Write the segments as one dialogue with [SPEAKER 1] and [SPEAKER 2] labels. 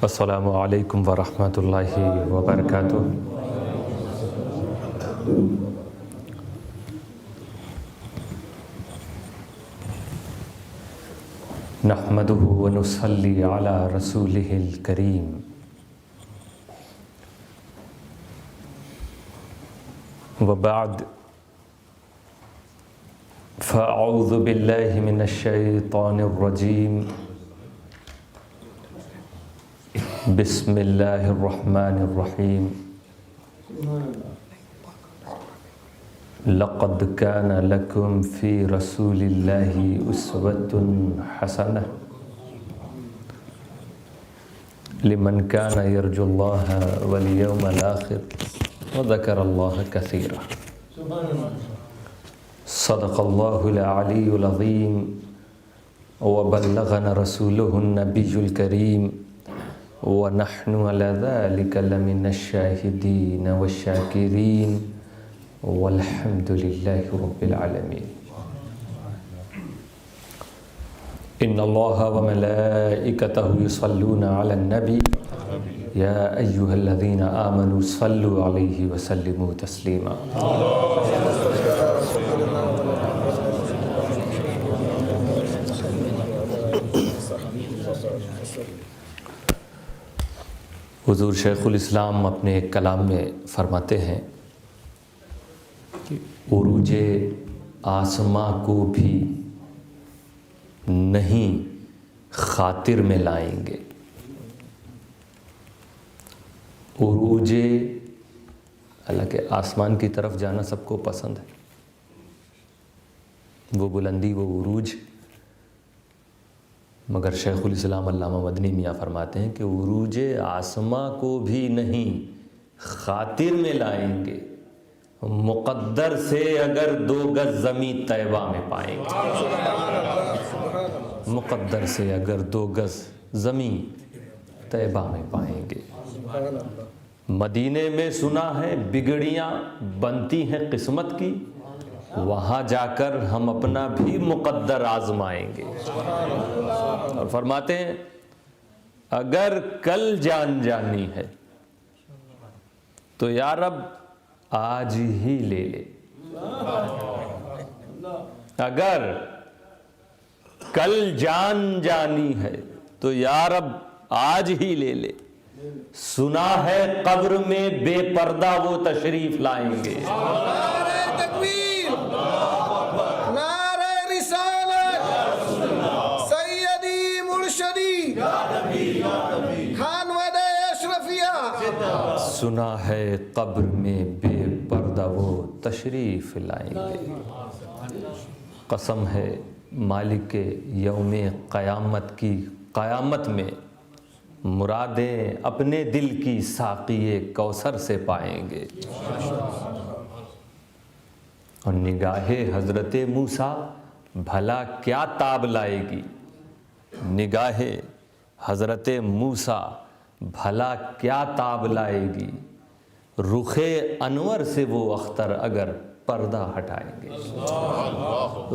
[SPEAKER 1] السلام علیکم ورحمۃ اللہ وبرکاتہ۔ نحمدہ ونصلی علی رسولہ الکریم۔ وبعد فاعوذ باللہ من الشیطان الرجیم۔ بسم اللہ الرحمن الرحیم۔ لقد كان لكم في رسول الله أسوة حسنة لمن كان يرجو الله واليوم الآخر وذكر الله كثيرا۔ صدق الله العلي العظيم وبلغنا رسوله النبي الكريم ونحن على ذلك لمن الشاهدين والشاكرين والحمد لله رب العالمين۔ إن الله وملائكته يصلون على النبي يا أيها الذين آمنوا صلوا عليه وسلموا تسليما۔ حضور شیخ الاسلام اپنے ایک کلام میں فرماتے ہیں کہ عروج آسماں کو بھی نہیں خاطر میں لائیں گے۔ عروج، حالانکہ آسمان کی طرف جانا سب کو پسند ہے، وہ بلندی، وہ عروج، مگر شیخ الاسلام علامہ مدنی میاں فرماتے ہیں کہ عروج آسماں کو بھی نہیں خاطر میں لائیں گے، مقدر سے اگر 2 گز زمین طیبہ میں پائیں گے۔ مقدر سے اگر 2 گز زمین طیبہ میں پائیں گے۔ مدینے میں سنا ہے بگڑیاں بنتی ہیں قسمت کی، وہاں جا کر ہم اپنا بھی مقدر آزمائیں گے۔ اور فرماتے ہیں اگر کل جان جانی ہے تو یا رب آج ہی لے لے۔ اگر کل جان جانی ہے تو یا رب آج ہی لے لے۔ سنا ہے قبر میں بے پردہ وہ تشریف لائیں گے۔ سنا ہے قبر میں بے پردہ وہ تشریف لائیں گے۔ قسم ہے مالک یوم قیامت کی، قیامت میں مرادیں اپنے دل کی ساقی کوثر سے پائیں گے۔ اور نگاہ حضرت موسیٰ بھلا کیا تاب لائے گی، نگاہ حضرت موسیٰ بھلا کیا تاب لائے گی، رخ انور سے وہ اختر اگر پردہ ہٹائیں گے۔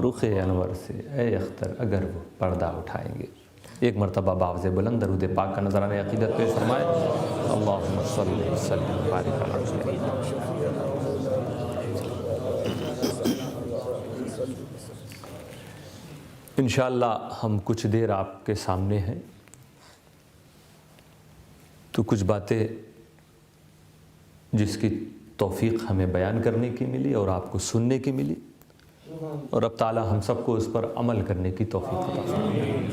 [SPEAKER 1] رخ انور سے اے اختر اگر وہ پردہ اٹھائیں گے۔ ایک مرتبہ باوز بلند درود پاک کا نذرانہ عقیدت پیش فرمائے۔ اللہم صلی وسلم وبارک علی سیدنا۔ انشاءاللہ ہم کچھ دیر آپ کے سامنے ہیں تو کچھ باتیں جس کی توفیق ہمیں بیان کرنے کی ملی اور آپ کو سننے کی ملی، اور اب تعالی ہم سب کو اس پر عمل کرنے کی توفیق عطا فرمائے۔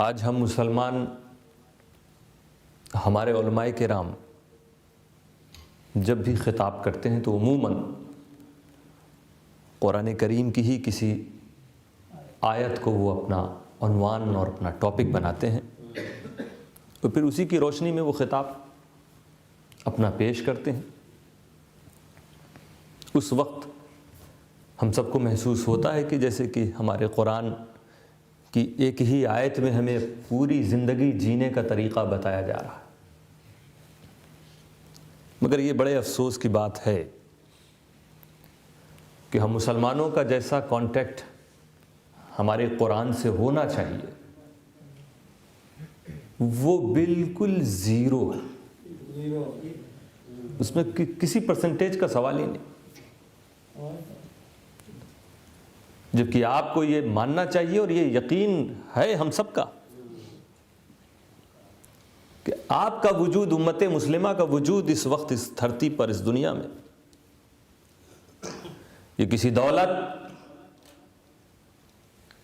[SPEAKER 1] آج ہم مسلمان، ہمارے علماء کرام جب بھی خطاب کرتے ہیں تو عموماً قرآن کریم کی ہی کسی آیت کو وہ اپنا عنوان اور اپنا ٹاپک بناتے ہیں، اور پھر اسی کی روشنی میں وہ خطاب اپنا پیش کرتے ہیں۔ اس وقت ہم سب کو محسوس ہوتا ہے کہ جیسے کہ ہمارے قرآن کی ایک ہی آیت میں ہمیں پوری زندگی جینے کا طریقہ بتایا جا رہا ہے۔ مگر یہ بڑے افسوس کی بات ہے کہ ہم مسلمانوں کا جیسا کانٹیکٹ ہمارے قرآن سے ہونا چاہیے وہ بالکل زیرو ہے، اس میں کسی پرسنٹیج کا سوال ہی نہیں، جبکہ آپ کو یہ ماننا چاہیے اور یہ یقین ہے ہم سب کا کہ آپ کا وجود، امت مسلمہ کا وجود اس وقت اس دھرتی پر، اس دنیا میں، یہ کسی دولت،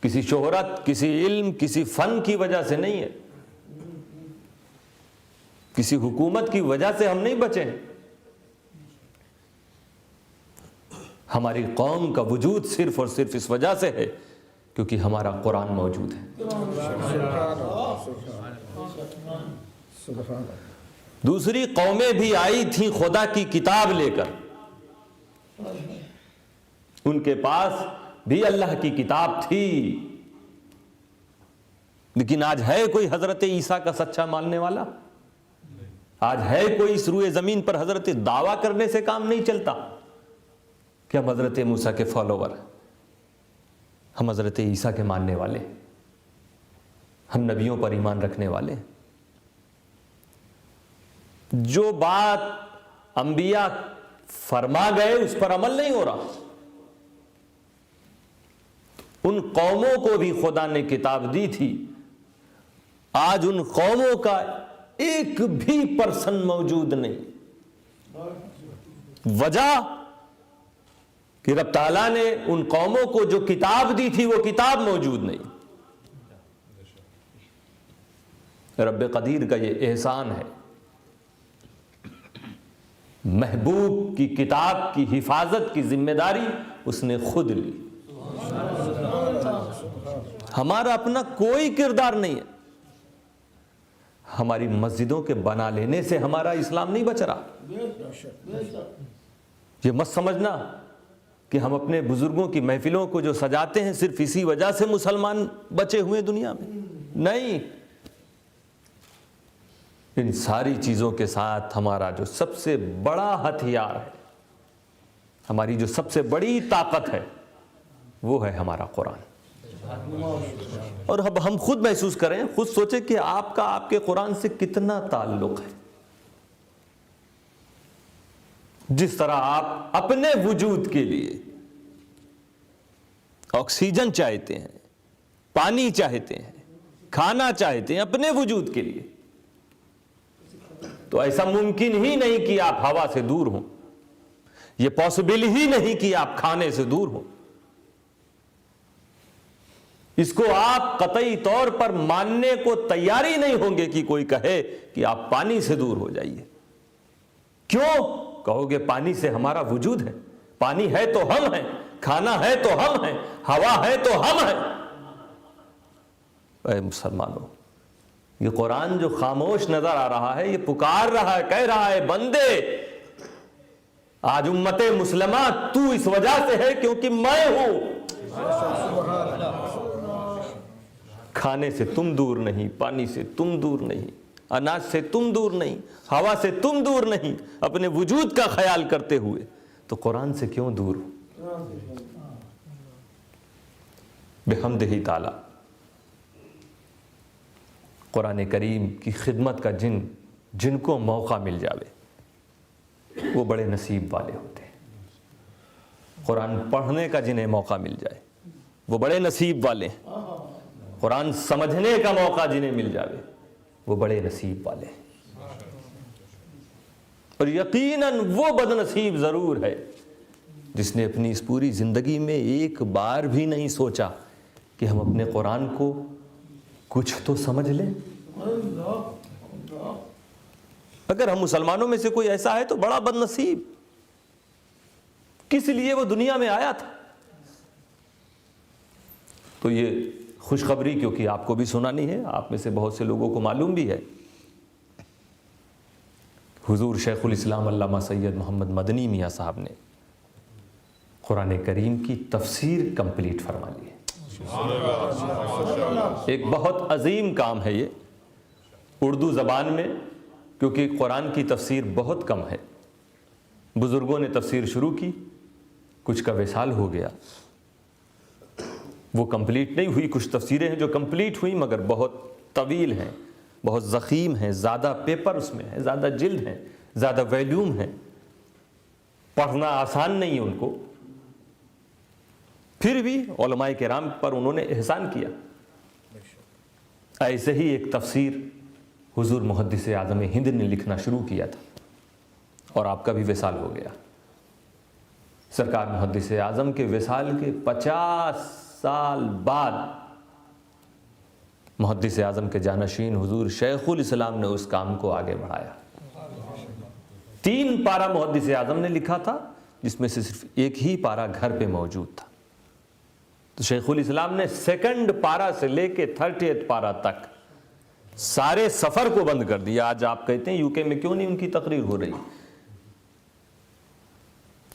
[SPEAKER 1] کسی شہرت، کسی علم، کسی فن کی وجہ سے نہیں ہے، کسی حکومت کی وجہ سے ہم نہیں بچے ہیں۔ ہماری قوم کا وجود صرف اور صرف اس وجہ سے ہے کیونکہ ہمارا قرآن موجود ہے۔ دوسری قومیں بھی آئی تھیں خدا کی کتاب لے کر، ان کے پاس بھی اللہ کی کتاب تھی، لیکن آج ہے کوئی حضرت عیسیٰ کا سچا ماننے والا؟ آج ہے کوئی اس روئے زمین پر حضرت دعویٰ کرنے سے کام نہیں چلتا کہ ہم حضرت موسیٰ کے فالوور ہیں، ہم حضرت عیسیٰ کے ماننے والے، ہم نبیوں پر ایمان رکھنے والے۔ جو بات انبیاء فرما گئے اس پر عمل نہیں ہو رہا۔ ان قوموں کو بھی خدا نے کتاب دی تھی، آج ان قوموں کا ایک بھی پرسن موجود نہیں۔ وجہ کہ رب تعالیٰ نے ان قوموں کو جو کتاب دی تھی وہ کتاب موجود نہیں۔ رب قدیر کا یہ احسان ہے، محبوب کی کتاب کی حفاظت کی ذمہ داری اس نے خود لی، ہمارا اپنا کوئی کردار نہیں ہے۔ ہماری مسجدوں کے بنا لینے سے ہمارا اسلام نہیں بچ رہا۔ یہ مت سمجھنا کہ ہم اپنے بزرگوں کی محفلوں کو جو سجاتے ہیں صرف اسی وجہ سے مسلمان بچے ہوئے دنیا میں، نہیں۔ ان ساری چیزوں کے ساتھ ہمارا جو سب سے بڑا ہتھیار ہے، ہماری جو سب سے بڑی طاقت ہے، وہ ہے ہمارا قرآن۔ اور اب ہم خود محسوس کریں، خود سوچیں کہ آپ کا آپ کے قرآن سے کتنا تعلق ہے۔ جس طرح آپ اپنے وجود کے لیے آکسیجن چاہتے ہیں، پانی چاہتے ہیں، کھانا چاہتے ہیں اپنے وجود کے لیے، تو ایسا ممکن ہی نہیں کہ آپ ہوا سے دور ہوں، یہ پاسبل ہی نہیں کہ آپ کھانے سے دور ہوں۔ اس کو آپ قطعی طور پر ماننے کو تیاری نہیں ہوں گے کہ کوئی کہے کہ آپ پانی سے دور ہو جائیے۔ کیوں؟ کہو گے پانی سے ہمارا وجود ہے، پانی ہے تو ہم ہیں، کھانا ہے تو ہم ہیں، ہوا ہے تو ہم ہیں۔ اے مسلمانوں، یہ قرآن جو خاموش نظر آ رہا ہے، یہ پکار رہا ہے، کہہ رہا ہے بندے آج امت مسلمہ تو اس وجہ سے ہے کیونکہ میں ہوں۔ کھانے سے تم دور نہیں، پانی سے تم دور نہیں، اناج سے تم دور نہیں، ہوا سے تم دور نہیں، اپنے وجود کا خیال کرتے ہوئے تو قرآن سے کیوں دور ہو؟ بحمدہ تعالی قرآن کریم کی خدمت کا جن کو موقع مل جاوے وہ بڑے نصیب والے ہوتے ہیں۔ قرآن پڑھنے کا جنہیں موقع مل جائے وہ بڑے نصیب والے ہیں۔ قرآن سمجھنے کا موقع جنہیں مل جاوے وہ بڑے نصیب والے ہیں۔ اور یقیناً وہ بد نصیب ضرور ہے جس نے اپنی اس پوری زندگی میں ایک بار بھی نہیں سوچا کہ ہم اپنے قرآن کو کچھ تو سمجھ لیں۔ اگر ہم مسلمانوں میں سے کوئی ایسا ہے تو بڑا بد نصیب، کس لیے وہ دنیا میں آیا تھا۔ تو یہ خوشخبری کیونکہ آپ کو بھی سنانی ہے، آپ میں سے بہت سے لوگوں کو معلوم بھی ہے، حضور شیخ الاسلام علامہ سید محمد مدنی میاں صاحب نے قرآن کریم کی تفسیر کمپلیٹ فرما لی ہے۔ ایک بہت عظیم کام ہے یہ، اردو زبان میں، کیونکہ قرآن کی تفسیر بہت کم ہے۔ بزرگوں نے تفسیر شروع کی، کچھ کا وصال ہو گیا، وہ کمپلیٹ نہیں ہوئی. کچھ تفسیریں ہیں جو کمپلیٹ ہوئی مگر بہت طویل ہیں, بہت ضخیم ہیں, زیادہ پیپر اس میں ہے, زیادہ جلد ہیں, زیادہ ویلیوم ہیں, پڑھنا آسان نہیں ہے ان کو. پھر بھی علماء کرام پر انہوں نے احسان کیا. ایسے ہی ایک تفسیر حضور محدث اعظم ہند نے لکھنا شروع کیا تھا اور آپ کا بھی وصال ہو گیا. سرکار محدث اعظم کے وصال کے 50 سال بعد محدث اعظم کے جانشین حضور شیخ الاسلام نے اس کام کو آگے بڑھایا. 3 پارہ محدث اعظم نے لکھا تھا جس میں سے صرف ایک ہی پارہ گھر پہ موجود تھا. تو شیخ الاسلام نے 2nd پارہ سے لے کے 30th پارہ تک سارے سفر کو بند کر دیا. آج آپ کہتے ہیں UK میں کیوں نہیں ان کی تقریر ہو رہی؟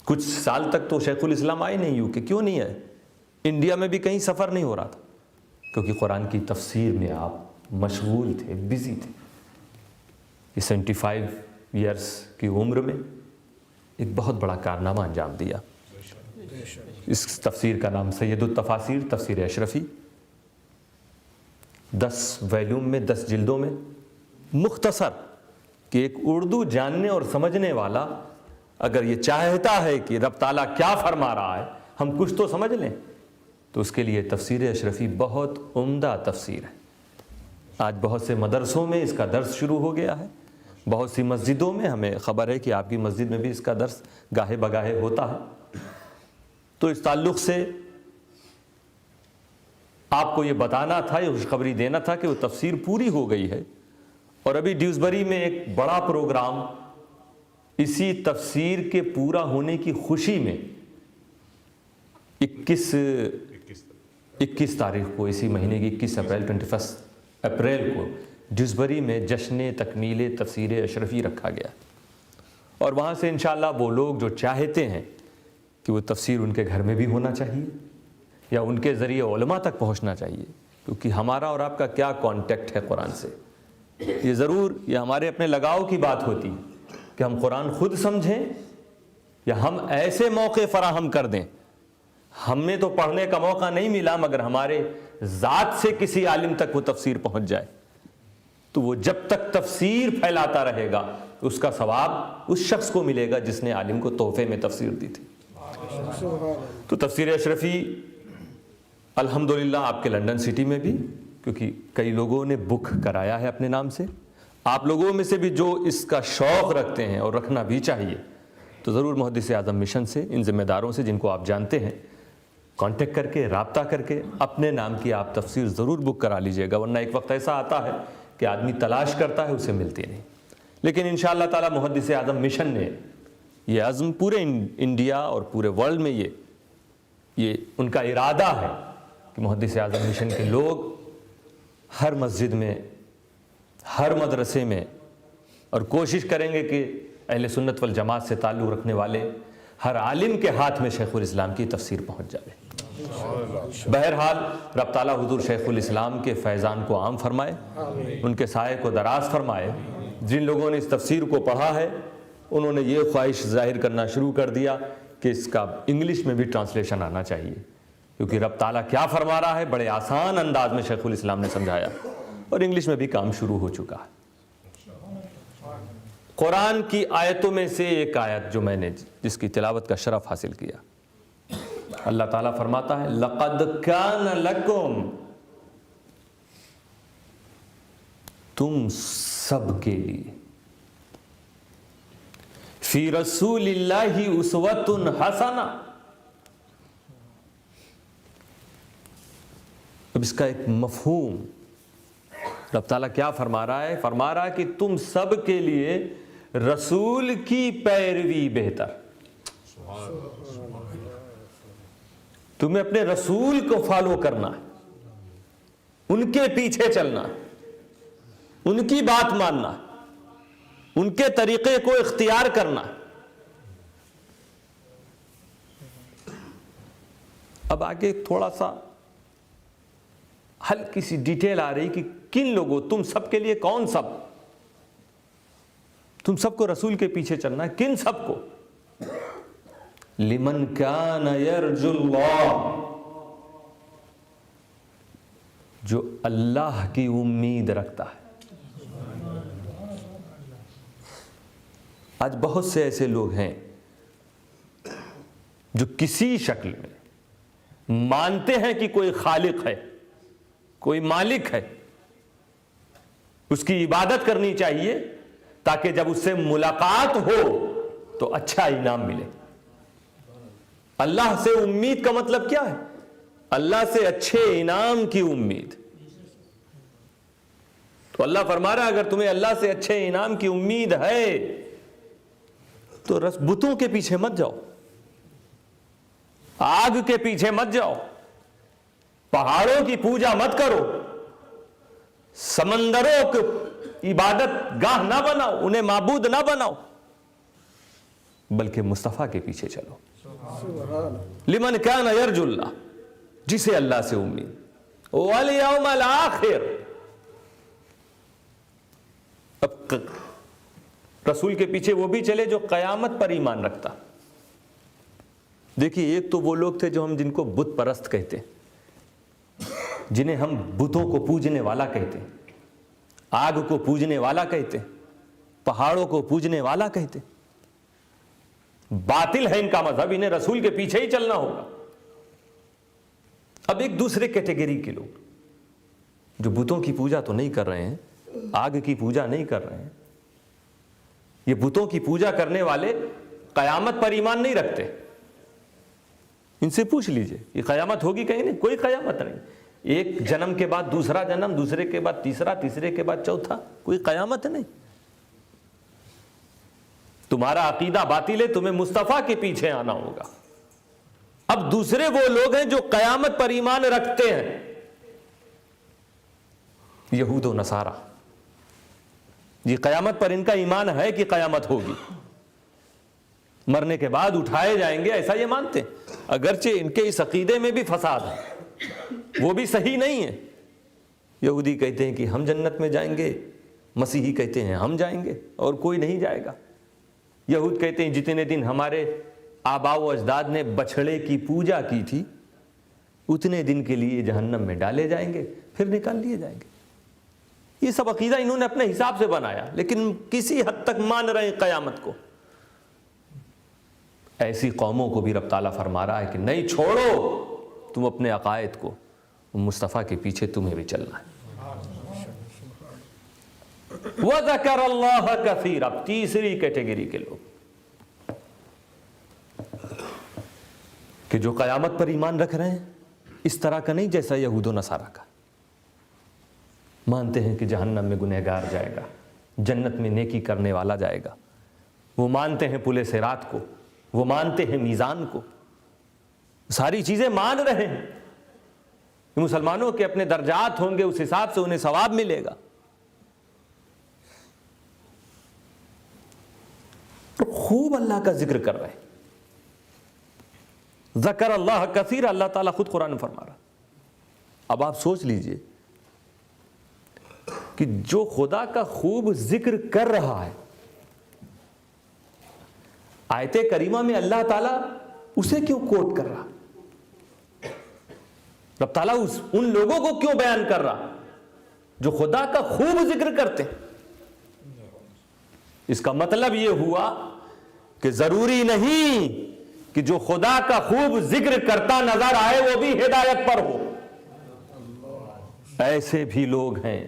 [SPEAKER 1] کچھ سال تک تو شیخ الاسلام آئے نہیں UK. کیوں نہیں آئے؟ انڈیا میں بھی کہیں سفر نہیں ہو رہا تھا کیونکہ قرآن کی تفسیر میں آپ مشغول تھے, بزی تھے. یہ 75 ایئرس کی عمر میں ایک بہت بڑا کارنامہ انجام دیا. اس تفسیر کا نام سید التفاسیر تفسیر اشرفی, 10 ویلیوم میں 10 جلدوں میں, مختصر کہ ایک اردو جاننے اور سمجھنے والا اگر یہ چاہتا ہے کہ رب تعالیٰ کیا فرما رہا ہے ہم کچھ تو سمجھ لیں, تو اس کے لیے تفسیر اشرفی بہت عمدہ تفسیر ہے. آج بہت سے مدرسوں میں اس کا درس شروع ہو گیا ہے, بہت سی مسجدوں میں, ہمیں خبر ہے کہ آپ کی مسجد میں بھی اس کا درس گاہے بگاہے ہوتا ہے. تو اس تعلق سے آپ کو یہ بتانا تھا, یہ خوشخبری دینا تھا کہ وہ تفسیر پوری ہو گئی ہے. اور ابھی ڈیوزبری میں ایک بڑا پروگرام اسی تفسیر کے پورا ہونے کی خوشی میں 21 تاریخ کو, اسی مہینے کی 21 اپریل 21 اپریل کو ڈیوزبری میں جشن تکمیل تفسیر اشرفی رکھا گیا. اور وہاں سے انشاءاللہ وہ لوگ جو چاہتے ہیں کہ وہ تفسیر ان کے گھر میں بھی ہونا چاہیے یا ان کے ذریعے علماء تک پہنچنا چاہیے, کیونکہ ہمارا اور آپ کا کیا کانٹیکٹ ہے قرآن سے, یہ ضرور یہ ہمارے اپنے لگاؤ کی بات ہوتی ہے کہ ہم قرآن خود سمجھیں یا ہم ایسے موقع فراہم کر دیں. ہمیں تو پڑھنے کا موقع نہیں ملا مگر ہمارے ذات سے کسی عالم تک وہ تفسیر پہنچ جائے تو وہ جب تک تفسیر پھیلاتا رہے گا اس کا ثواب اس شخص کو ملے گا جس نے عالم کو تحفے میں تفسیر دی تھی. تو تفسیر اشرفی الحمدللہ آپ کے لنڈن سٹی میں بھی, کیونکہ کئی لوگوں نے بک کرایا ہے اپنے نام سے, آپ لوگوں میں سے بھی جو اس کا شوق رکھتے ہیں اور رکھنا بھی چاہیے تو ضرور محدث اعظم مشن سے ان ذمہ داروں سے جن کو آپ جانتے ہیں کانٹیکٹ کر کے, رابطہ کر کے اپنے نام کی آپ تفسیر ضرور بک کرا لیجئے گا. ورنہ ایک وقت ایسا آتا ہے کہ آدمی تلاش کرتا ہے اسے ملتی نہیں. لیکن انشاءاللہ تعالی محدث اعظم مشن نے یہ عزم پورے انڈیا اور پورے ورلڈ میں یہ ان کا ارادہ ہے کہ محدث اعظم مشن کے لوگ ہر مسجد میں, ہر مدرسے میں, اور کوشش کریں گے کہ اہل سنت والجماعت سے تعلق رکھنے والے ہر عالم کے ہاتھ میں شیخ الاسلام کی تفسیر پہنچ جائے. بہرحال رب تعالیٰ حضور شیخ الاسلام کے فیضان کو عام فرمائے, ان کے سائے کو دراز فرمائے. جن لوگوں نے اس تفسیر کو پڑھا ہے انہوں نے یہ خواہش ظاہر کرنا شروع کر دیا کہ اس کا انگلش میں بھی ٹرانسلیشن آنا چاہیے, کیونکہ رب تعالیٰ کیا فرما رہا ہے بڑے آسان انداز میں شیخ الاسلام نے سمجھایا, اور انگلش میں بھی کام شروع ہو چکا ہے. قرآن کی آیتوں میں سے ایک آیت جو میں نے جس کی تلاوت کا شرف حاصل کیا, اللہ تعالیٰ فرماتا ہے لَقَدْ كَانَ لَكُمْ, تم سب کے لیے فی رسول اللہ اسوۃ حسنہ. اب اس کا ایک مفہوم رب تعالیٰ کیا فرما رہا ہے, فرما رہا ہے کہ تم سب کے لیے رسول کی پیروی بہتر. تمہیں اپنے رسول کو فالو کرنا ہے, ان کے پیچھے چلنا ہے, ان کی بات ماننا, ان کے طریقے کو اختیار کرنا. اب آگے تھوڑا سا ہلکی سی ڈیٹیل آ رہی کہ کن لوگوں, تم سب کے لیے کون سب, تم سب کو رسول کے پیچھے چلنا ہے, کن سب کو؟ لمن کان یرجو اللہ, جو اللہ کی امید رکھتا ہے. آج بہت سے ایسے لوگ ہیں جو کسی شکل میں مانتے ہیں کہ کوئی خالق ہے, کوئی مالک ہے, اس کی عبادت کرنی چاہیے تاکہ جب اس سے ملاقات ہو تو اچھا انعام ملے. اللہ سے امید کا مطلب کیا ہے؟ اللہ سے اچھے انعام کی امید. تو اللہ فرما رہا ہے اگر تمہیں اللہ سے اچھے انعام کی امید ہے تو بتوں کے پیچھے مت جاؤ, آگ کے پیچھے مت جاؤ, پہاڑوں کی پوجا مت کرو, سمندروں کی عبادت گاہ نہ بناؤ, انہیں معبود نہ بناؤ, بلکہ مصطفیٰ کے پیچھے چلو. لمن کان یرجو اللہ, جسے اللہ سے امید, والیوم الآخر. اب رسول کے پیچھے وہ بھی چلے جو قیامت پر ایمان رکھتا. دیکھیے ایک تو وہ لوگ تھے جو جن کو بت پرست کہتے, جنہیں ہم بتوں کو پوجنے والا کہتے, آگ کو پوجنے والا کہتے, پہاڑوں کو پوجنے والا کہتے. باطل ہے ان کا مذہب, انہیں رسول کے پیچھے ہی چلنا ہوگا. اب ایک دوسرے کیٹیگری کے لوگ جو بتوں کی پوجا تو نہیں کر رہے ہیں, آگ کی پوجا نہیں کر رہے ہیں, یہ بتوں کی پوجا کرنے والے قیامت پر ایمان نہیں رکھتے. ان سے پوچھ لیجئے یہ قیامت ہوگی کہیں؟ نہیں, کوئی قیامت نہیں. ایک جنم کے بعد دوسرا جنم, دوسرے کے بعد تیسرا, تیسرے کے بعد چوتھا, کوئی قیامت نہیں. تمہارا عقیدہ باطل ہے, تمہیں مصطفیٰ کے پیچھے آنا ہوگا. اب دوسرے وہ لوگ ہیں جو قیامت پر ایمان رکھتے ہیں, یہود و نصارہ. یہ قیامت پر ان کا ایمان ہے کہ قیامت ہوگی, مرنے کے بعد اٹھائے جائیں گے, ایسا یہ مانتے ہیں. اگرچہ ان کے اس عقیدے میں بھی فساد ہے, وہ بھی صحیح نہیں ہے. یہودی کہتے ہیں کہ ہم جنت میں جائیں گے, مسیحی کہتے ہیں ہم جائیں گے اور کوئی نہیں جائے گا. یہود کہتے ہیں جتنے دن ہمارے آباء و اجداد نے بچھڑے کی پوجا کی تھی اتنے دن کے لیے جہنم میں ڈالے جائیں گے, پھر نکال لیے جائیں گے. یہ سب عقیدہ انہوں نے اپنے حساب سے بنایا, لیکن کسی حد تک مان رہے ہیں قیامت کو. ایسی قوموں کو بھی رب تعالیٰ فرما رہا ہے کہ نہیں, چھوڑو تم اپنے عقائد کو, مصطفیٰ کے پیچھے تمہیں بھی چلنا ہے. وَذَكَرَ اللَّهَ كَثِيرًا. اب تیسری کیٹیگری کے لوگ کہ جو قیامت پر ایمان رکھ رہے ہیں, اس طرح کا نہیں جیسا یہود و نصارہ کا. مانتے ہیں کہ جہنم میں گنہگار جائے گا, جنت میں نیکی کرنے والا جائے گا. وہ مانتے ہیں پل صراط کو, وہ مانتے ہیں میزان کو, ساری چیزیں مان رہے ہیں. مسلمانوں کے اپنے درجات ہوں گے, اس حساب سے انہیں ثواب ملے گا. خوب اللہ کا ذکر کر رہے ہیں. ذکر اللہ کثیر, اللہ تعالیٰ خود قرآن میں فرما رہا. اب آپ سوچ لیجئے کہ جو خدا کا خوب ذکر کر رہا ہے, آیت کریمہ میں اللہ تعالیٰ اسے کیوں کوٹ کر رہا؟ رب تعالیٰ ان لوگوں کو کیوں بیان کر رہا جو خدا کا خوب ذکر کرتے؟ اس کا مطلب یہ ہوا کہ ضروری نہیں کہ جو خدا کا خوب ذکر کرتا نظر آئے وہ بھی ہدایت پر ہو. ایسے بھی لوگ ہیں,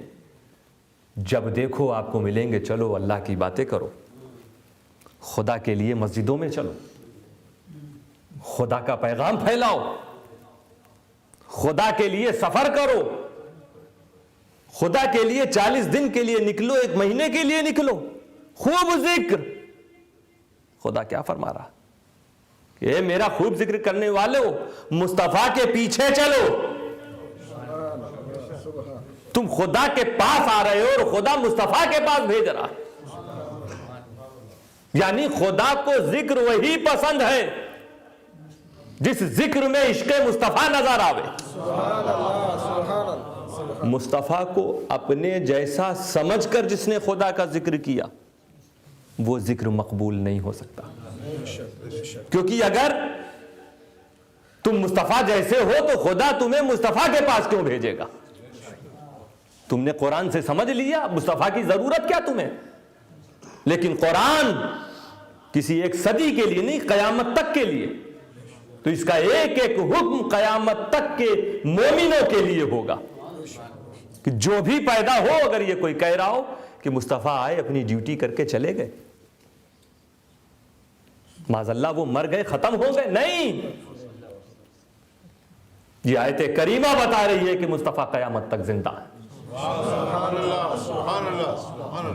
[SPEAKER 1] جب دیکھو آپ کو ملیں گے, چلو اللہ کی باتیں کرو, خدا کے لیے مسجدوں میں چلو, خدا کا پیغام پھیلاؤ, خدا کے لیے سفر کرو, خدا کے لیے 40 دن کے لیے نکلو, 1 مہینے کے لیے نکلو, خوب ذکر. خدا کیا فرما رہا کہ اے میرا خوب ذکر کرنے والے ہو, مصطفیٰ کے پیچھے چلو. تم خدا کے پاس آ رہے ہو اور خدا مصطفیٰ کے پاس بھیج رہا. یعنی خدا کو ذکر وہی پسند ہے جس ذکر میں عشق مصطفیٰ نظر آوے. مصطفیٰ کو اپنے جیسا سمجھ کر جس نے خدا کا ذکر کیا وہ ذکر مقبول نہیں ہو سکتا. کیونکہ اگر تم مصطفیٰ جیسے ہو تو خدا تمہیں مصطفیٰ کے پاس کیوں بھیجے گا؟ تم نے قرآن سے سمجھ لیا مصطفیٰ کی ضرورت کیا تمہیں. لیکن قرآن کسی ایک صدی کے لیے نہیں، قیامت تک کے لیے. تو اس کا ایک ایک حکم قیامت تک کے مومنوں کے لیے ہوگا کہ جو بھی پیدا ہو، اگر یہ کوئی کہہ رہا ہو کہ مصطفیٰ آئے اپنی ڈیوٹی کر کے چلے گئے، معاذ اللہ وہ مر گئے ختم ہو گئے، نہیں. یہ آیت کریمہ بتا رہی ہے کہ مصطفیٰ قیامت تک زندہ ہے.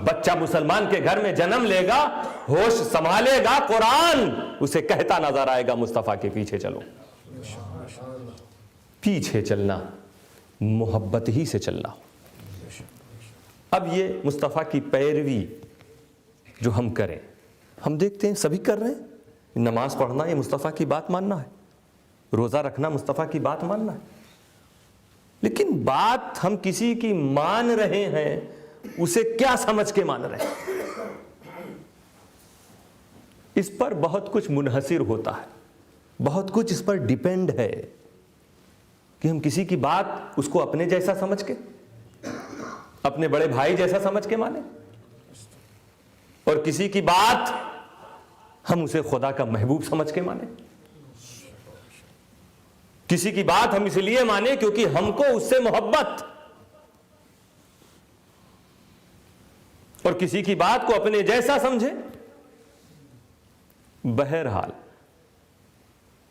[SPEAKER 1] بچہ مسلمان کے گھر میں جنم لے گا، ہوش سنبھالے گا، قرآن اسے کہتا نظر آئے گا مصطفیٰ کے پیچھے چلو. پیچھے چلنا محبت ہی سے چلنا. اب یہ مصطفیٰ کی پیروی جو ہم کریں، ہم دیکھتے ہیں سبھی کر رہے ہیں. نماز پڑھنا یہ مصطفیٰ کی بات ماننا ہے، روزہ رکھنا مصطفیٰ کی بات ماننا ہے. لیکن بات ہم کسی کی مان رہے ہیں، اسے کیا سمجھ کے مان رہے ہیں، اس پر بہت کچھ منحصر ہوتا ہے، بہت کچھ اس پر ڈیپینڈ ہے کہ ہم کسی کی بات اس کو اپنے جیسا سمجھ کے، اپنے بڑے بھائی جیسا سمجھ کے مانیں، اور کسی کی بات ہم اسے خدا کا محبوب سمجھ کے مانیں. کسی کی بات ہم اس لیے مانیں کیونکہ ہم کو اس سے محبت، اور کسی کی بات کو اپنے جیسا سمجھے. بہرحال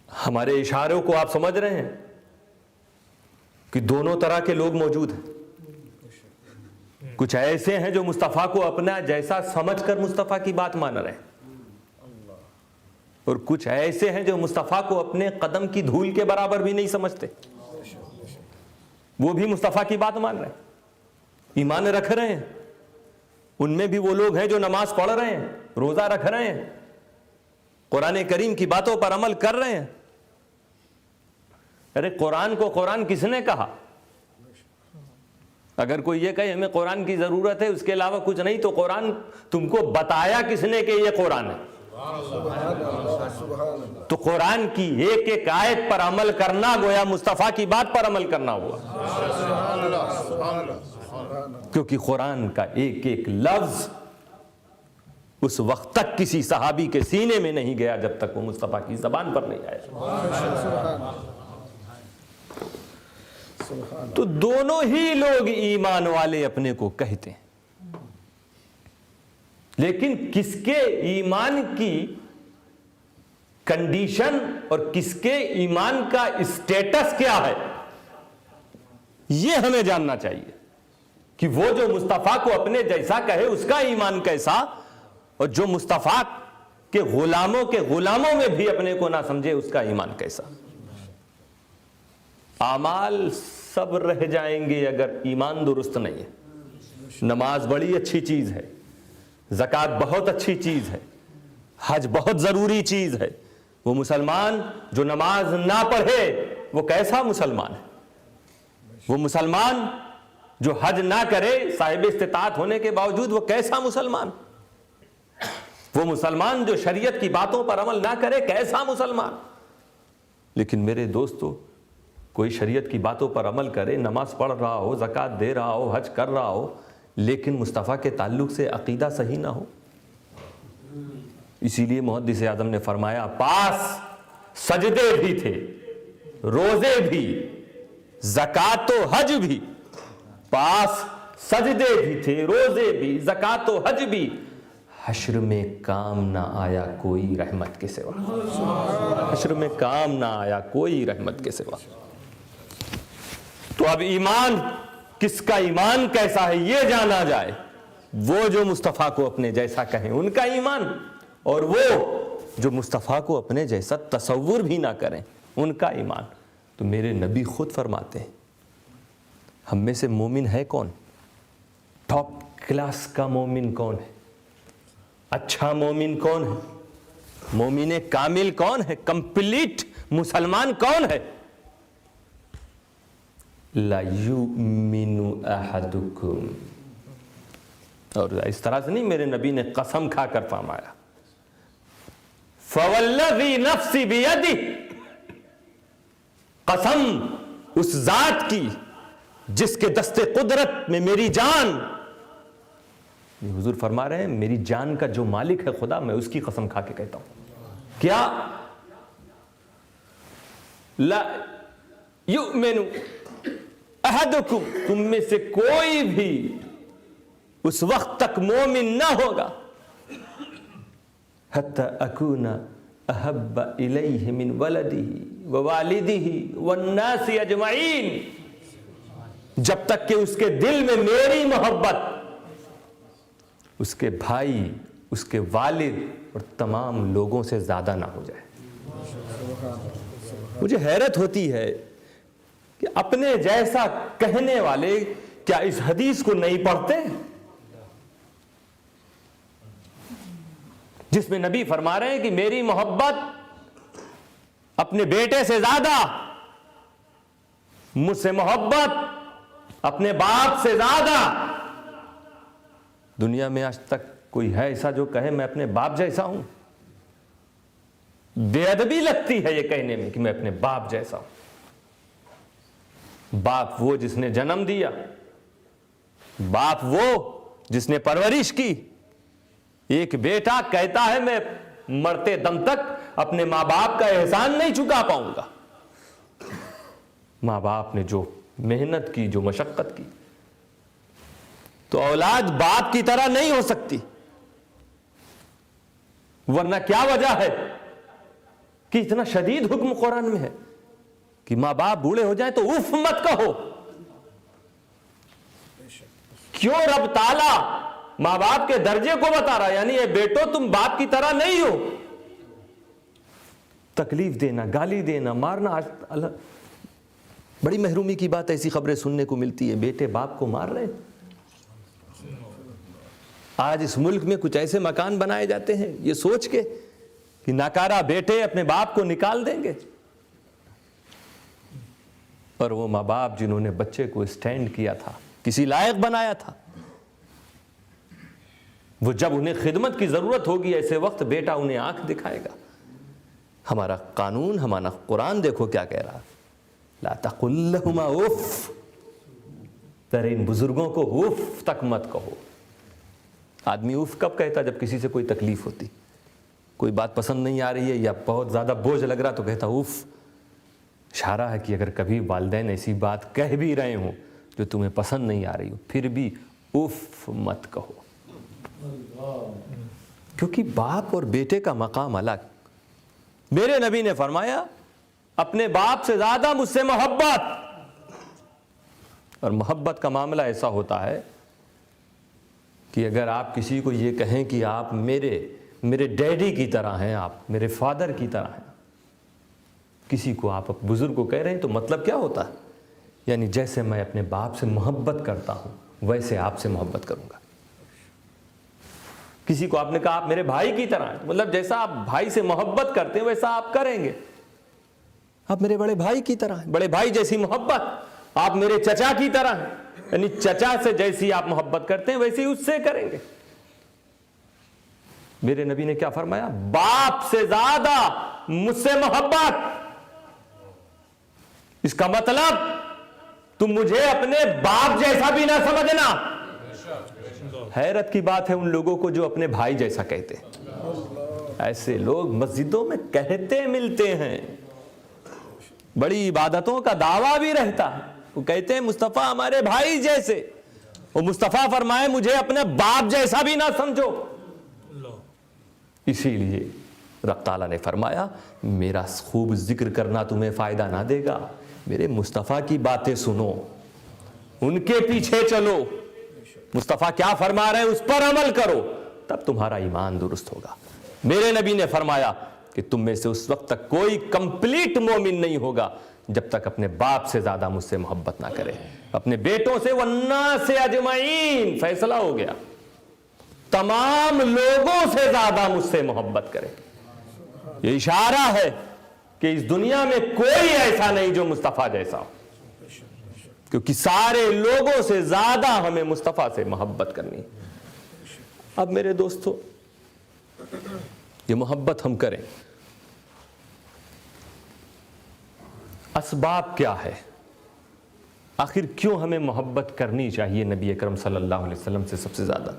[SPEAKER 1] ہمارے اشاروں کو آپ سمجھ رہے ہیں کہ دونوں طرح کے لوگ موجود ہیں. کچھ ایسے ہیں جو مصطفیٰ کو اپنا جیسا سمجھ کر مصطفیٰ کی بات مان رہے ہیں، اور کچھ ایسے ہیں جو مصطفیٰ کو اپنے قدم کی دھول کے برابر بھی نہیں سمجھتے، وہ بھی مصطفیٰ کی بات مان رہے ہیں، ایمان رکھ رہے ہیں. ان میں بھی وہ لوگ ہیں جو نماز پڑھ رہے ہیں، روزہ رکھ رہے ہیں، قرآن کریم کی باتوں پر عمل کر رہے ہیں. ارے قرآن کو قرآن کس نے کہا؟ اگر کوئی یہ کہے ہمیں قرآن کی ضرورت ہے اس کے علاوہ کچھ نہیں، تو قرآن تم کو بتایا کس نے کہ یہ قرآن ہے؟ تو قرآن کی ایک ایک آیت پر عمل کرنا گویا مصطفیٰ کی بات پر عمل کرنا ہوا، کیونکہ قرآن کا ایک ایک لفظ اس وقت تک کسی صحابی کے سینے میں نہیں گیا جب تک وہ مصطفیٰ کی زبان پر نہیں آیا. تو دونوں ہی لوگ ایمان والے اپنے کو کہتے ہیں، لیکن کس کے ایمان کی کنڈیشن اور کس کے ایمان کا اسٹیٹس کیا ہے یہ ہمیں جاننا چاہیے. کہ وہ جو مصطفیٰ کو اپنے جیسا کہے اس کا ایمان کیسا، اور جو مصطفیٰ کے غلاموں میں بھی اپنے کو نہ سمجھے اس کا ایمان کیسا. اعمال سب رہ جائیں گے اگر ایمان درست نہیں ہے. نماز بڑی اچھی چیز ہے، زکوٰۃ بہت اچھی چیز ہے، حج بہت ضروری چیز ہے. وہ مسلمان جو نماز نہ پڑھے وہ کیسا مسلمان ہے؟ وہ مسلمان جو حج نہ کرے صاحب استطاعت ہونے کے باوجود وہ کیسا مسلمان؟ وہ مسلمان جو شریعت کی باتوں پر عمل نہ کرے کیسا مسلمان؟ لیکن میرے دوستو، کوئی شریعت کی باتوں پر عمل کرے، نماز پڑھ رہا ہو، زکوٰۃ دے رہا ہو، حج کر رہا ہو، لیکن مصطفیٰ کے تعلق سے عقیدہ صحیح نہ ہو. اسی لیے محدث اعظم نے فرمایا پاس سجدے بھی تھے، روزے بھی، زکوٰۃ و حج بھی. پاس سجدے بھی تھے، روزے بھی، زکوٰۃ و حج بھی، حشر میں کام نہ آیا کوئی رحمت کے سوا. حشر میں کام نہ آیا کوئی رحمت کے سوا. تو اب ایمان، کس کا ایمان کیسا ہے یہ جانا جائے. وہ جو مصطفیٰ کو اپنے جیسا کہیں ان کا ایمان، اور وہ جو مصطفیٰ کو اپنے جیسا تصور بھی نہ کریں ان کا ایمان. تو میرے نبی خود فرماتے ہیں ہم میں سے مومن ہے کون؟ ٹاپ کلاس کا مومن کون ہے؟ اچھا مومن کون ہے؟ مومن کامل کون ہے؟ کمپلیٹ مسلمان کون ہے؟ لا یؤمن احدکم. اور اس طرح سے نہیں، میرے نبی نے قسم کھا کر فرمایا فوالذی نفسی بیدہ، قسم اس ذات کی جس کے دستے قدرت میں میری جان، یہ حضور فرما رہے ہیں میری جان کا جو مالک ہے خدا، میں اس کی قسم کھا کے کہتا ہوں، کیا لا یؤمن احدکم، تم میں سے کوئی بھی اس وقت تک مومن نہ ہوگا حتی اکون احب الیہ من ولدہ ووالدہ والناس اجمعین، جب تک کہ اس کے دل میں میری محبت اس کے بھائی، اس کے والد اور تمام لوگوں سے زیادہ نہ ہو جائے۔ مجھے حیرت ہوتی ہے کہ اپنے جیسا کہنے والے کیا اس حدیث کو نہیں پڑھتے، جس میں نبی فرما رہے ہیں کہ میری محبت اپنے بیٹے سے زیادہ، مجھ سے محبت اپنے باپ سے زیادہ۔ دنیا میں آج تک کوئی ہے ایسا جو کہے میں اپنے باپ جیسا ہوں؟ بے ادبی لگتی ہے یہ کہنے میں کہ میں اپنے باپ جیسا ہوں۔ باپ وہ جس نے جنم دیا، باپ وہ جس نے پرورش کی۔ ایک بیٹا کہتا ہے میں مرتے دم تک اپنے ماں باپ کا احسان نہیں چکا پاؤں گا۔ ماں باپ نے جو محنت کی، جو مشقت کی، تو اولاد باپ کی طرح نہیں ہو سکتی، ورنہ کیا وجہ ہے کہ اتنا شدید حکم قرآن میں ہے کہ ماں باپ بوڑھے ہو جائیں تو اف مت کہو۔ کیوں رب تعالیٰ ماں باپ کے درجے کو بتا رہا، یعنی اے بیٹو تم باپ کی طرح نہیں ہو۔ تکلیف دینا، گالی دینا، مارنا، بڑی محرومی کی بات، ایسی خبریں سننے کو ملتی ہے، بیٹے باپ کو مار رہے ہیں۔ آج اس ملک میں کچھ ایسے مکان بنائے جاتے ہیں یہ سوچ کے کہ ناکارہ بیٹے اپنے باپ کو نکال دیں گے، اور وہ ماں باپ جنہوں نے بچے کو اسٹینڈ کیا تھا، کسی لائق بنایا تھا، وہ جب انہیں خدمت کی ضرورت ہوگی ایسے وقت بیٹا انہیں آنکھ دکھائے گا۔ ہمارا قانون، ہمارا قرآن دیکھو کیا کہہ رہا، لا تقل لہما اف، ترے ان بزرگوں کو اف تک مت کہو۔ آدمی اف کب کہتا؟ جب کسی سے کوئی تکلیف ہوتی، کوئی بات پسند نہیں آ رہی ہے یا بہت زیادہ بوجھ لگ رہا تو کہتا اف۔ اشارہ ہے کہ اگر کبھی والدین ایسی بات کہہ بھی رہے ہوں جو تمہیں پسند نہیں آ رہی ہو، پھر بھی اف مت کہو، کیونکہ باپ اور بیٹے کا مقام الگ۔ میرے نبی نے فرمایا اپنے باپ سے زیادہ مجھ سے محبت، اور محبت کا معاملہ ایسا ہوتا ہے کہ اگر آپ کسی کو یہ کہیں کہ آپ میرے ڈیڈی کی طرح ہیں، آپ میرے فادر کی طرح ہیں، کسی کو آپ بزرگ کو کہہ رہے ہیں، تو مطلب کیا ہوتا ہے؟ یعنی جیسے میں اپنے باپ سے محبت کرتا ہوں ویسے آپ سے محبت کروں گا۔ کسی کو آپ نے کہا آپ میرے بھائی کی طرح ہیں، مطلب جیسا آپ بھائی سے محبت کرتے ہیں ویسا آپ کریں گے۔ آپ میرے بڑے بھائی کی طرح ہیں، بڑے بھائی جیسی محبت۔ آپ میرے چچا کی طرح ہیں، یعنی چچا سے جیسی آپ محبت کرتے ہیں ویسی اس سے کریں گے۔ میرے نبی نے کیا فرمایا؟ باپ سے زیادہ مجھ سے محبت۔ اس کا مطلب تم مجھے اپنے باپ جیسا بھی نہ سمجھنا۔ حیرت کی بات ہے ان لوگوں کو جو اپنے بھائی جیسا کہتے ہیں۔ ایسے لوگ مسجدوں میں کہتے ملتے ہیں، بڑی عبادتوں کا دعویٰ بھی رہتا ہے، وہ کہتے ہیں مصطفیٰ ہمارے بھائی جیسے، وہ مصطفیٰ فرمائے مجھے اپنے باپ جیسا بھی نہ سمجھو۔ اسی لیے رب تعالیٰ نے فرمایا میرا خوب ذکر کرنا تمہیں فائدہ نہ دے گا، میرے مصطفیٰ کی باتیں سنو، ان کے پیچھے چلو، مصطفیٰ کیا فرما رہے ہیں اس پر عمل کرو، تب تمہارا ایمان درست ہوگا۔ میرے نبی نے فرمایا کہ تم میں سے اس وقت تک کوئی کمپلیٹ مومن نہیں ہوگا جب تک اپنے باپ سے زیادہ مجھ سے محبت نہ کرے، اپنے بیٹوں سے والناس اجمعین، فیصلہ ہو گیا، تمام لوگوں سے زیادہ مجھ سے محبت کرے۔ یہ اشارہ ہے کہ اس دنیا میں کوئی ایسا نہیں جو مصطفیٰ جیسا ہو، کیونکہ سارے لوگوں سے زیادہ ہمیں مصطفیٰ سے محبت کرنی ہے۔ اب میرے دوستو یہ محبت ہم کریں، اسباب کیا ہے؟ آخر کیوں ہمیں محبت کرنی چاہیے نبی اکرم صلی اللہ علیہ وسلم سے سب سے زیادہ؟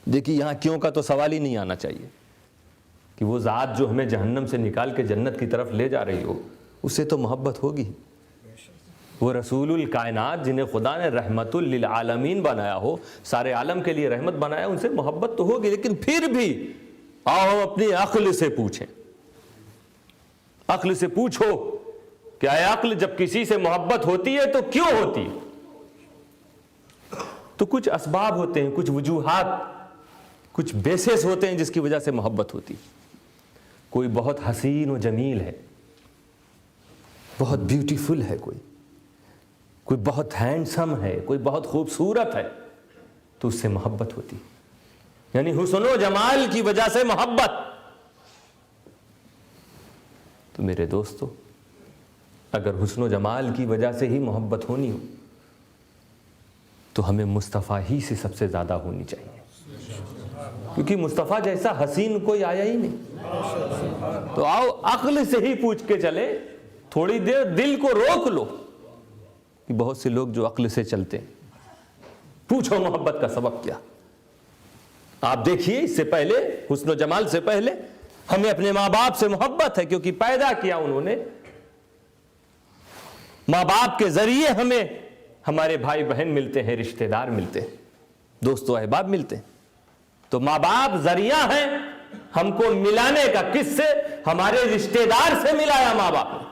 [SPEAKER 1] دیکھیے یہاں کیوں کا تو سوال ہی نہیں آنا چاہیے کہ وہ ذات جو ہمیں جہنم سے نکال کے جنت کی طرف لے جا رہی ہو اس سے تو محبت ہوگی. وہ رسول الکائنات جنہیں خدا نے رحمت للعالمین بنایا ہو, سارے عالم کے لیے رحمت بنایا, ان سے محبت تو ہوگی. لیکن پھر بھی آؤ اپنی عقل سے پوچھیں, عقل سے پوچھو کہ اے عقل جب کسی سے محبت ہوتی ہے تو کیوں ہوتی ہے؟ تو کچھ اسباب ہوتے ہیں, کچھ وجوہات, کچھ بیسس ہوتے ہیں جس کی وجہ سے محبت ہوتی. کوئی بہت حسین و جمیل ہے, بہت بیوٹیفل ہے, کوئی بہت ہینڈسم ہے, کوئی بہت خوبصورت ہے, تو اس سے محبت ہوتی. یعنی حسن و جمال کی وجہ سے محبت. تو میرے دوستو, اگر حسن و جمال کی وجہ سے ہی محبت ہونی ہو تو ہمیں مصطفیٰ ہی سے سب سے زیادہ ہونی چاہیے, کیونکہ مصطفیٰ جیسا حسین کوئی آیا ہی نہیں. تو آؤ عقل سے ہی پوچھ کے چلے, تھوڑی دیر دل کو روک لو کہ بہت سے لوگ جو عقل سے چلتے ہیں, پوچھو محبت کا سبب کیا. آپ دیکھیے اس سے پہلے, حسن و جمال سے پہلے ہمیں اپنے ماں باپ سے محبت ہے, کیونکہ پیدا کیا انہوں نے. ماں باپ کے ذریعے ہمیں ہمارے بھائی بہن ملتے ہیں, رشتہ دار ملتے ہیں, دوست و احباب ملتے ہیں. تو ماں باپ ذریعہ ہیں ہم کو ملانے کا. کس سے؟ ہمارے رشتہ دار سے ملایا ماں باپ نے.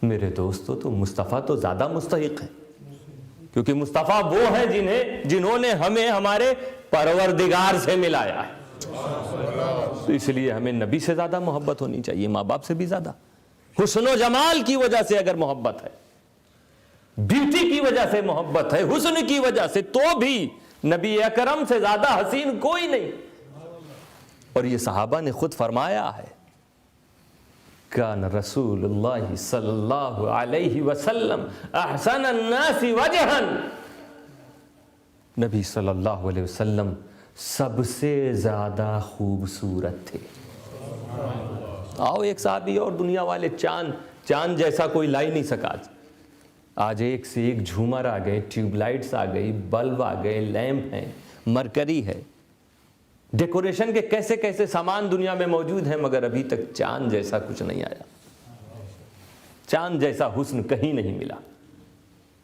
[SPEAKER 1] میرے دوستو تو مصطفیٰ تو زیادہ مستحق ہے, کیونکہ مصطفیٰ وہ ہیں جنہوں نے ہمیں ہمارے پروردگار سے ملایا ہے. تو اس لیے ہمیں نبی سے زیادہ محبت ہونی چاہیے, ماں باپ سے بھی زیادہ. حسن و جمال کی وجہ سے اگر محبت ہے, بیوٹی کی وجہ سے محبت ہے, حسن کی وجہ سے, تو بھی نبی اکرم سے زیادہ حسین کوئی نہیں. اور یہ صحابہ نے خود فرمایا ہے, کان رسول اللہ صلی اللہ علیہ وسلم احسن الناس وجہا, نبی صلی اللہ علیہ وسلم سب سے زیادہ خوبصورت تھے. آؤ ایک صحابی اور دنیا والے چاند جیسا کوئی لا ہی نہیں سکا. آج ایک سے ایک جھومر آ گئے, ٹیوب لائٹس آ گئی, بلب آ گئے, لیمپ ہیں, مرکری ہے, ڈیکوریشن کے کیسے کیسے سامان دنیا میں موجود ہیں, مگر ابھی تک چاند جیسا کچھ نہیں آیا. چاند جیسا حسن کہیں نہیں ملا.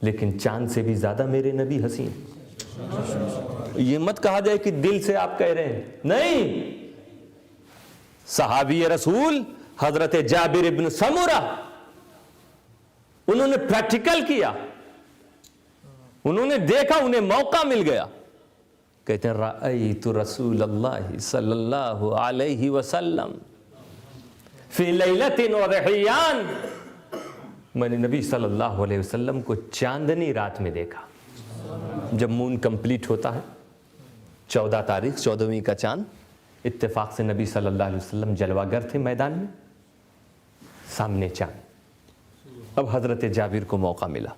[SPEAKER 1] لیکن چاند سے بھی زیادہ میرے نبی حسین. یہ مت کہا جائے کہ دل سے آپ کہہ رہے ہیں, نہیں. صحابی رسول حضرت جابر ابن سمرہ, انہوں نے پریکٹیکل کیا, انہوں نے دیکھا, انہیں موقع مل گیا. کہتے ہیں رأیت رسول اللہ صلی اللہ علیہ وسلم فی لیلۃ وضحیان, میں نے نبی صلی اللہ علیہ وسلم کو چاندنی رات میں دیکھا. جب مون کمپلیٹ ہوتا ہے 14 تاریخ 14ویں کا چاند, اتفاق سے نبی صلی اللہ علیہ وسلم جلوہ گر تھے میدان میں, سامنے چاند. اب حضرت جابر کو موقع ملا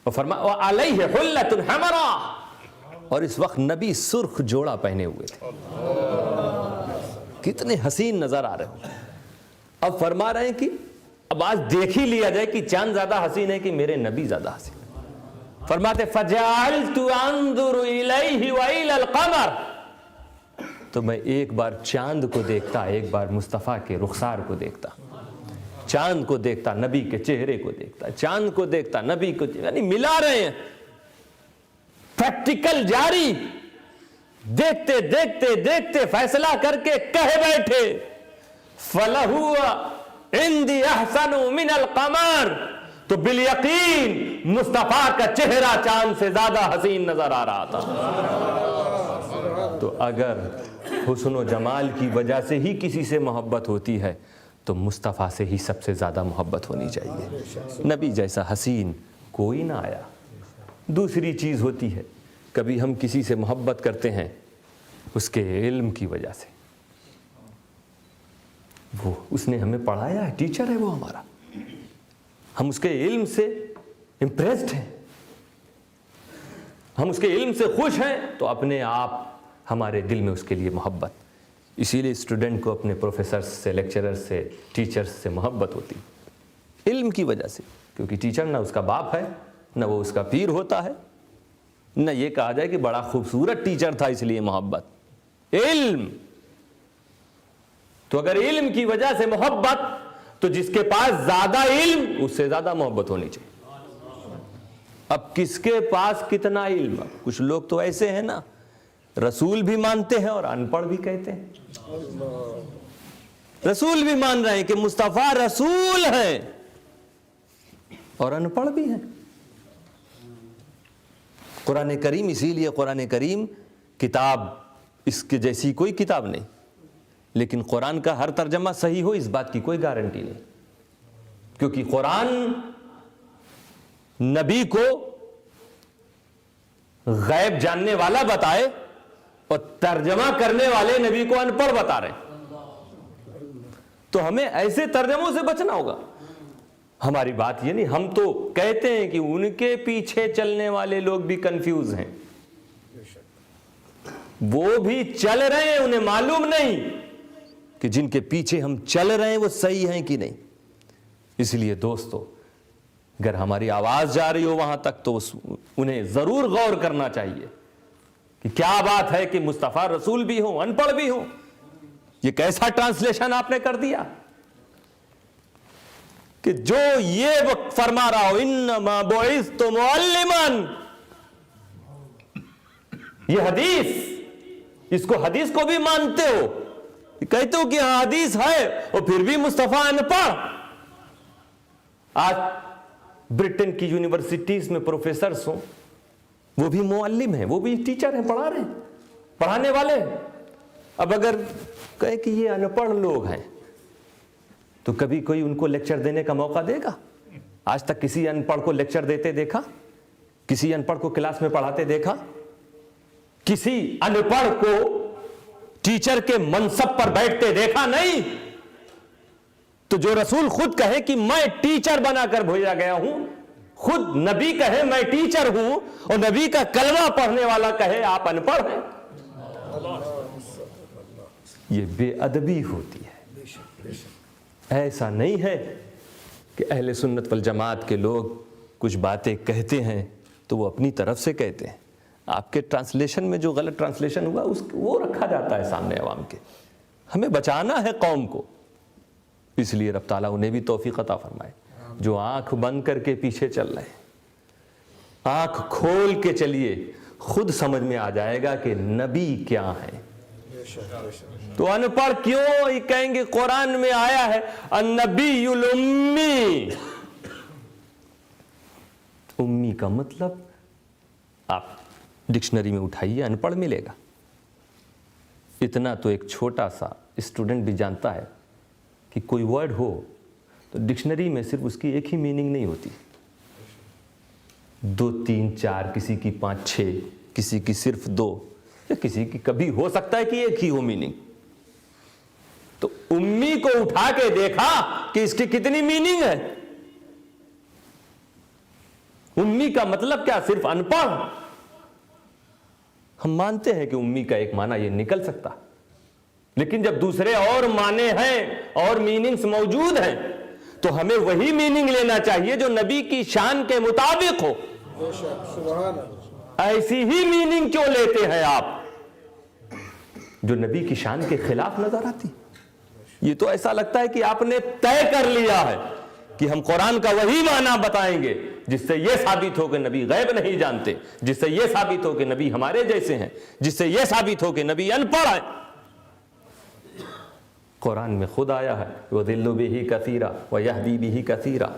[SPEAKER 1] اور فرمایا وعلیہ حلۃ حمراء, اور اس وقت نبی سرخ جوڑا پہنے ہوئے تھے. کتنے حسین نظر آ رہے ہو. اب فرما رہے ہیں کہ اب آج دیکھ ہی لیا جائے کہ چاند زیادہ حسین ہے کہ میرے نبی زیادہ حسین. فرماتے فجعلت انظر الیہ والی القمر, تو میں ایک بار چاند کو دیکھتا, ایک بار مصطفیٰ کے رخسار کو دیکھتا. چاند کو دیکھتا, نبی کے چہرے کو دیکھتا, چاند کو دیکھتا, نبی کو, یعنی ملا رہے ہیں. پریکٹیکل جاری. دیکھتے دیکھتے دیکھتے فیصلہ کر کے کہہ بیٹھے فَلَهُوَ عِنْدِي أَحْسَنُ مِنَ الْقَمَرِ, تو بالیقین مصطفیٰ کا چہرہ چاند سے زیادہ حسین نظر آ رہا تھا. تو اگر حسن و جمال کی وجہ سے ہی کسی سے محبت ہوتی ہے تو مصطفیٰ سے ہی سب سے زیادہ محبت ہونی چاہیے. نبی جیسا حسین کوئی نہ آیا. دوسری چیز ہوتی ہے, کبھی ہم کسی سے محبت کرتے ہیں اس کے علم کی وجہ سے. وہ اس نے ہمیں پڑھایا ہے, ٹیچر ہے وہ ہمارا, ہم اس کے علم سے امپریسڈ ہیں, ہم اس کے علم سے خوش ہیں, تو اپنے آپ ہمارے دل میں اس کے لیے محبت. اسی لیے اسٹوڈنٹ کو اپنے پروفیسر سے, لیکچرر سے, ٹیچر سے محبت ہوتی. علم کی وجہ سے، کیونکہ ٹیچر نہ اس کا باپ ہے، نہ وہ اس کا پیر ہوتا ہے، نہ یہ کہا جائے کہ بڑا خوبصورت ٹیچر تھا اس لیے محبت، علم۔ تو اگر علم کی وجہ سے محبت، تو جس کے پاس زیادہ علم اس سے زیادہ محبت ہونی چاہیے۔ اب کس کے پاس کتنا علم؟ کچھ لوگ تو ایسے ہیں نا، رسول بھی مانتے ہیں اور ان پڑھ بھی کہتے ہیں، رسول بھی مان رہے ہیں کہ مصطفیٰ رسول ہیں اور ان پڑھ بھی ہیں۔ قرآن کریم، اسی لیے قرآن کریم کتاب اس کے جیسی کوئی کتاب نہیں، لیکن قرآن کا ہر ترجمہ صحیح ہو اس بات کی کوئی گارنٹی نہیں، کیونکہ قرآن نبی کو غیب جاننے والا بتائے اور ترجمہ کرنے والے نبی کو ان پڑھ بتا رہے ہیں، تو ہمیں ایسے ترجموں سے بچنا ہوگا۔ ہماری بات یہ نہیں، ہم تو کہتے ہیں کہ ان کے پیچھے چلنے والے لوگ بھی کنفیوز ہیں، وہ بھی چل رہے ہیں، انہیں معلوم نہیں کہ جن کے پیچھے ہم چل رہے ہیں وہ صحیح ہیں کہ نہیں۔ اس لیے دوستو، اگر ہماری آواز جا رہی ہو وہاں تک تو انہیں ضرور غور کرنا چاہیے کہ کیا بات ہے کہ مصطفیٰ رسول بھی ہوں، ان پڑھ بھی ہوں۔ یہ کیسا ٹرانسلیشن آپ نے کر دیا کہ جو یہ وقت فرما رہا ہو انما بعثت معلما، یہ حدیث، اس کو حدیث کو بھی مانتے ہو، کہتے ہو کہ ہاں حدیث ہے اور پھر بھی مصطفیٰ ان پڑھ۔ آج برٹن کی یونیورسٹیز میں پروفیسرز ہوں، وہ بھی معلم ہیں، وہ بھی ٹیچر ہیں، پڑھا رہے ہیں، پڑھانے والے ہیں۔ اب اگر کہے کہ یہ ان پڑھ لوگ ہیں تو کبھی کوئی ان کو لیکچر دینے کا موقع دے گا؟ آج تک کسی ان پڑھ کو لیکچر دیتے دیکھا؟ کسی ان پڑھ کو کلاس میں پڑھاتے دیکھا؟ کسی ان پڑھ کو ٹیچر کے منصب پر بیٹھتے دیکھا؟ نہیں۔ تو جو رسول خود کہے کہ میں ٹیچر بنا کر بھیجا گیا ہوں، خود نبی کہے میں ٹیچر ہوں، اور نبی کا کلمہ پڑھنے والا کہے آپ ان پڑھ ہیں، یہ بے ادبی ہوتی ہے۔ ایسا نہیں ہے کہ اہل سنت والجماعت کے لوگ کچھ باتیں کہتے ہیں تو وہ اپنی طرف سے کہتے ہیں، آپ کے ٹرانسلیشن میں جو غلط ٹرانسلیشن ہوا وہ رکھا جاتا ہے سامنے عوام کے۔ ہمیں بچانا ہے قوم کو، اس لیے رب تعالیٰ انہیں بھی توفیق عطا فرمائے جو آنکھ بند کر کے پیچھے چل رہے ہیں۔ آنکھ کھول کے چلیے، خود سمجھ میں آ جائے گا کہ نبی کیا ہے۔ تو ان پڑھ کیوں ہی کہیں گے؟ قرآن میں آیا ہے النبی الامی، امی کا مطلب آپ ڈکشنری میں اٹھائیے، ان پڑھ ملے گا۔ اتنا تو ایک چھوٹا سا اسٹوڈنٹ بھی جانتا ہے کہ کوئی ورڈ ہو تو ڈکشنری میں صرف اس کی ایک ہی میننگ نہیں ہوتی، 2 3 4، کسی کی 5 6، کسی کی صرف 2، یا کسی کی کبھی ہو سکتا ہے کہ ایک ہی ہو میننگ۔ تو امی کو اٹھا کے دیکھا کہ اس کی کتنی میننگ ہے؟ امی کا مطلب کیا؟ صرف ان پڑھ؟ ہم مانتے ہیں کہ امی کا ایک معنی یہ نکل سکتا، لیکن جب دوسرے اور معنی ہیں اور میننگز موجود ہیں تو ہمیں وہی میننگ لینا چاہیے جو نبی کی شان کے مطابق ہو۔ ایسی ہی میننگ کیوں لیتے ہیں آپ جو نبی کی شان کے خلاف نظر آتی؟ یہ تو ایسا لگتا ہے کہ آپ نے طے کر لیا ہے کہ ہم قرآن کا وہی معنی بتائیں گے جس سے یہ ثابت ہو کہ نبی غیب نہیں جانتے، جس سے یہ ثابت ہو کہ نبی ہمارے جیسے ہیں، جس سے یہ ثابت ہو کہ نبی ان پڑھ ہیں۔ قرآن میں خود آیا ہے وَيُضِلُّ بِهِ كَثِيرًا وَيَهْدِي بِهِ كَثِيرًا،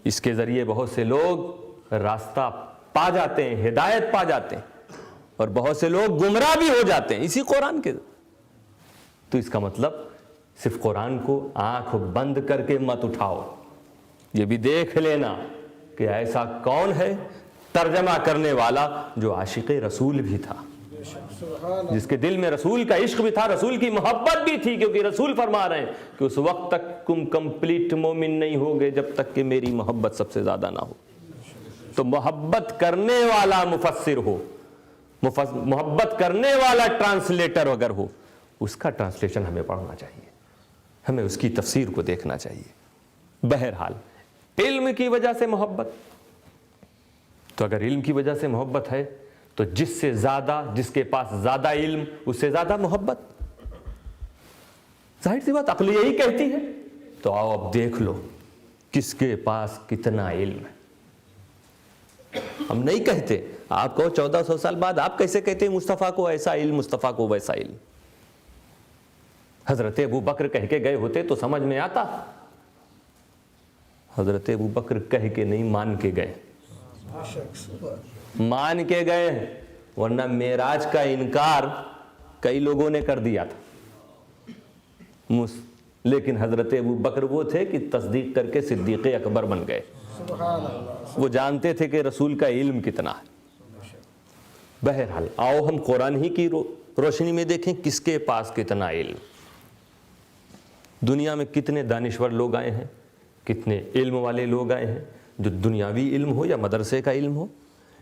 [SPEAKER 1] اس کے ذریعے بہت سے لوگ راستہ پا جاتے ہیں، ہدایت پا جاتے ہیں، اور بہت سے لوگ گمراہ بھی ہو جاتے ہیں اسی قرآن کے۔ تو اس کا مطلب صرف قرآن کو آنکھ بند کر کے مت اٹھاؤ، یہ بھی دیکھ لینا کہ ایسا کون ہے ترجمہ کرنے والا جو عاشق رسول بھی تھا، جس کے دل میں رسول کا عشق بھی تھا، رسول کی محبت بھی تھی، کیونکہ رسول فرما رہے ہیں کہ اس وقت تک تم کمپلیٹ مومن نہیں ہوگے جب تک کہ میری محبت سب سے زیادہ نہ ہو۔ تو محبت کرنے والا مفسر ہو، محبت کرنے والا ٹرانسلیٹر اگر ہو، اس کا ٹرانسلیشن ہمیں پڑھنا چاہیے، ہمیں اس کی تفسیر کو دیکھنا چاہیے۔ بہرحال علم کی وجہ سے محبت. تو اگر علم کی وجہ سے محبت ہے تو جس سے زیادہ، جس کے پاس زیادہ علم اس سے زیادہ محبت. ظاہر سی بات عقل یہی کہتی ہے. تو آؤ اب دیکھ لو کس کے پاس کتنا علم ہے. ہم نہیں کہتے. آپ کو 1400 سال بعد آپ کیسے کہتے ہیں مصطفیٰ کو ایسا علم، مصطفیٰ کو ویسا علم؟ حضرت ابو بکر کہہ کے گئے ہوتے تو سمجھ میں آتا. حضرت ابو بکر کہہ کے نہیں، مان کے گئے. مان کے گئے، ورنہ معراج کا انکار کئی لوگوں نے کر دیا تھا. لیکن حضرت ابو بکر وہ تھے کہ تصدیق کر کے صدیق اکبر بن گئے. وہ جانتے تھے کہ رسول کا علم کتنا ہے. بہرحال آؤ ہم قرآن ہی کی روشنی میں دیکھیں کس کے پاس کتنا علم. دنیا میں کتنے دانشور لوگ آئے ہیں، کتنے علم والے لوگ آئے ہیں، جو دنیاوی علم ہو یا مدرسے کا علم ہو،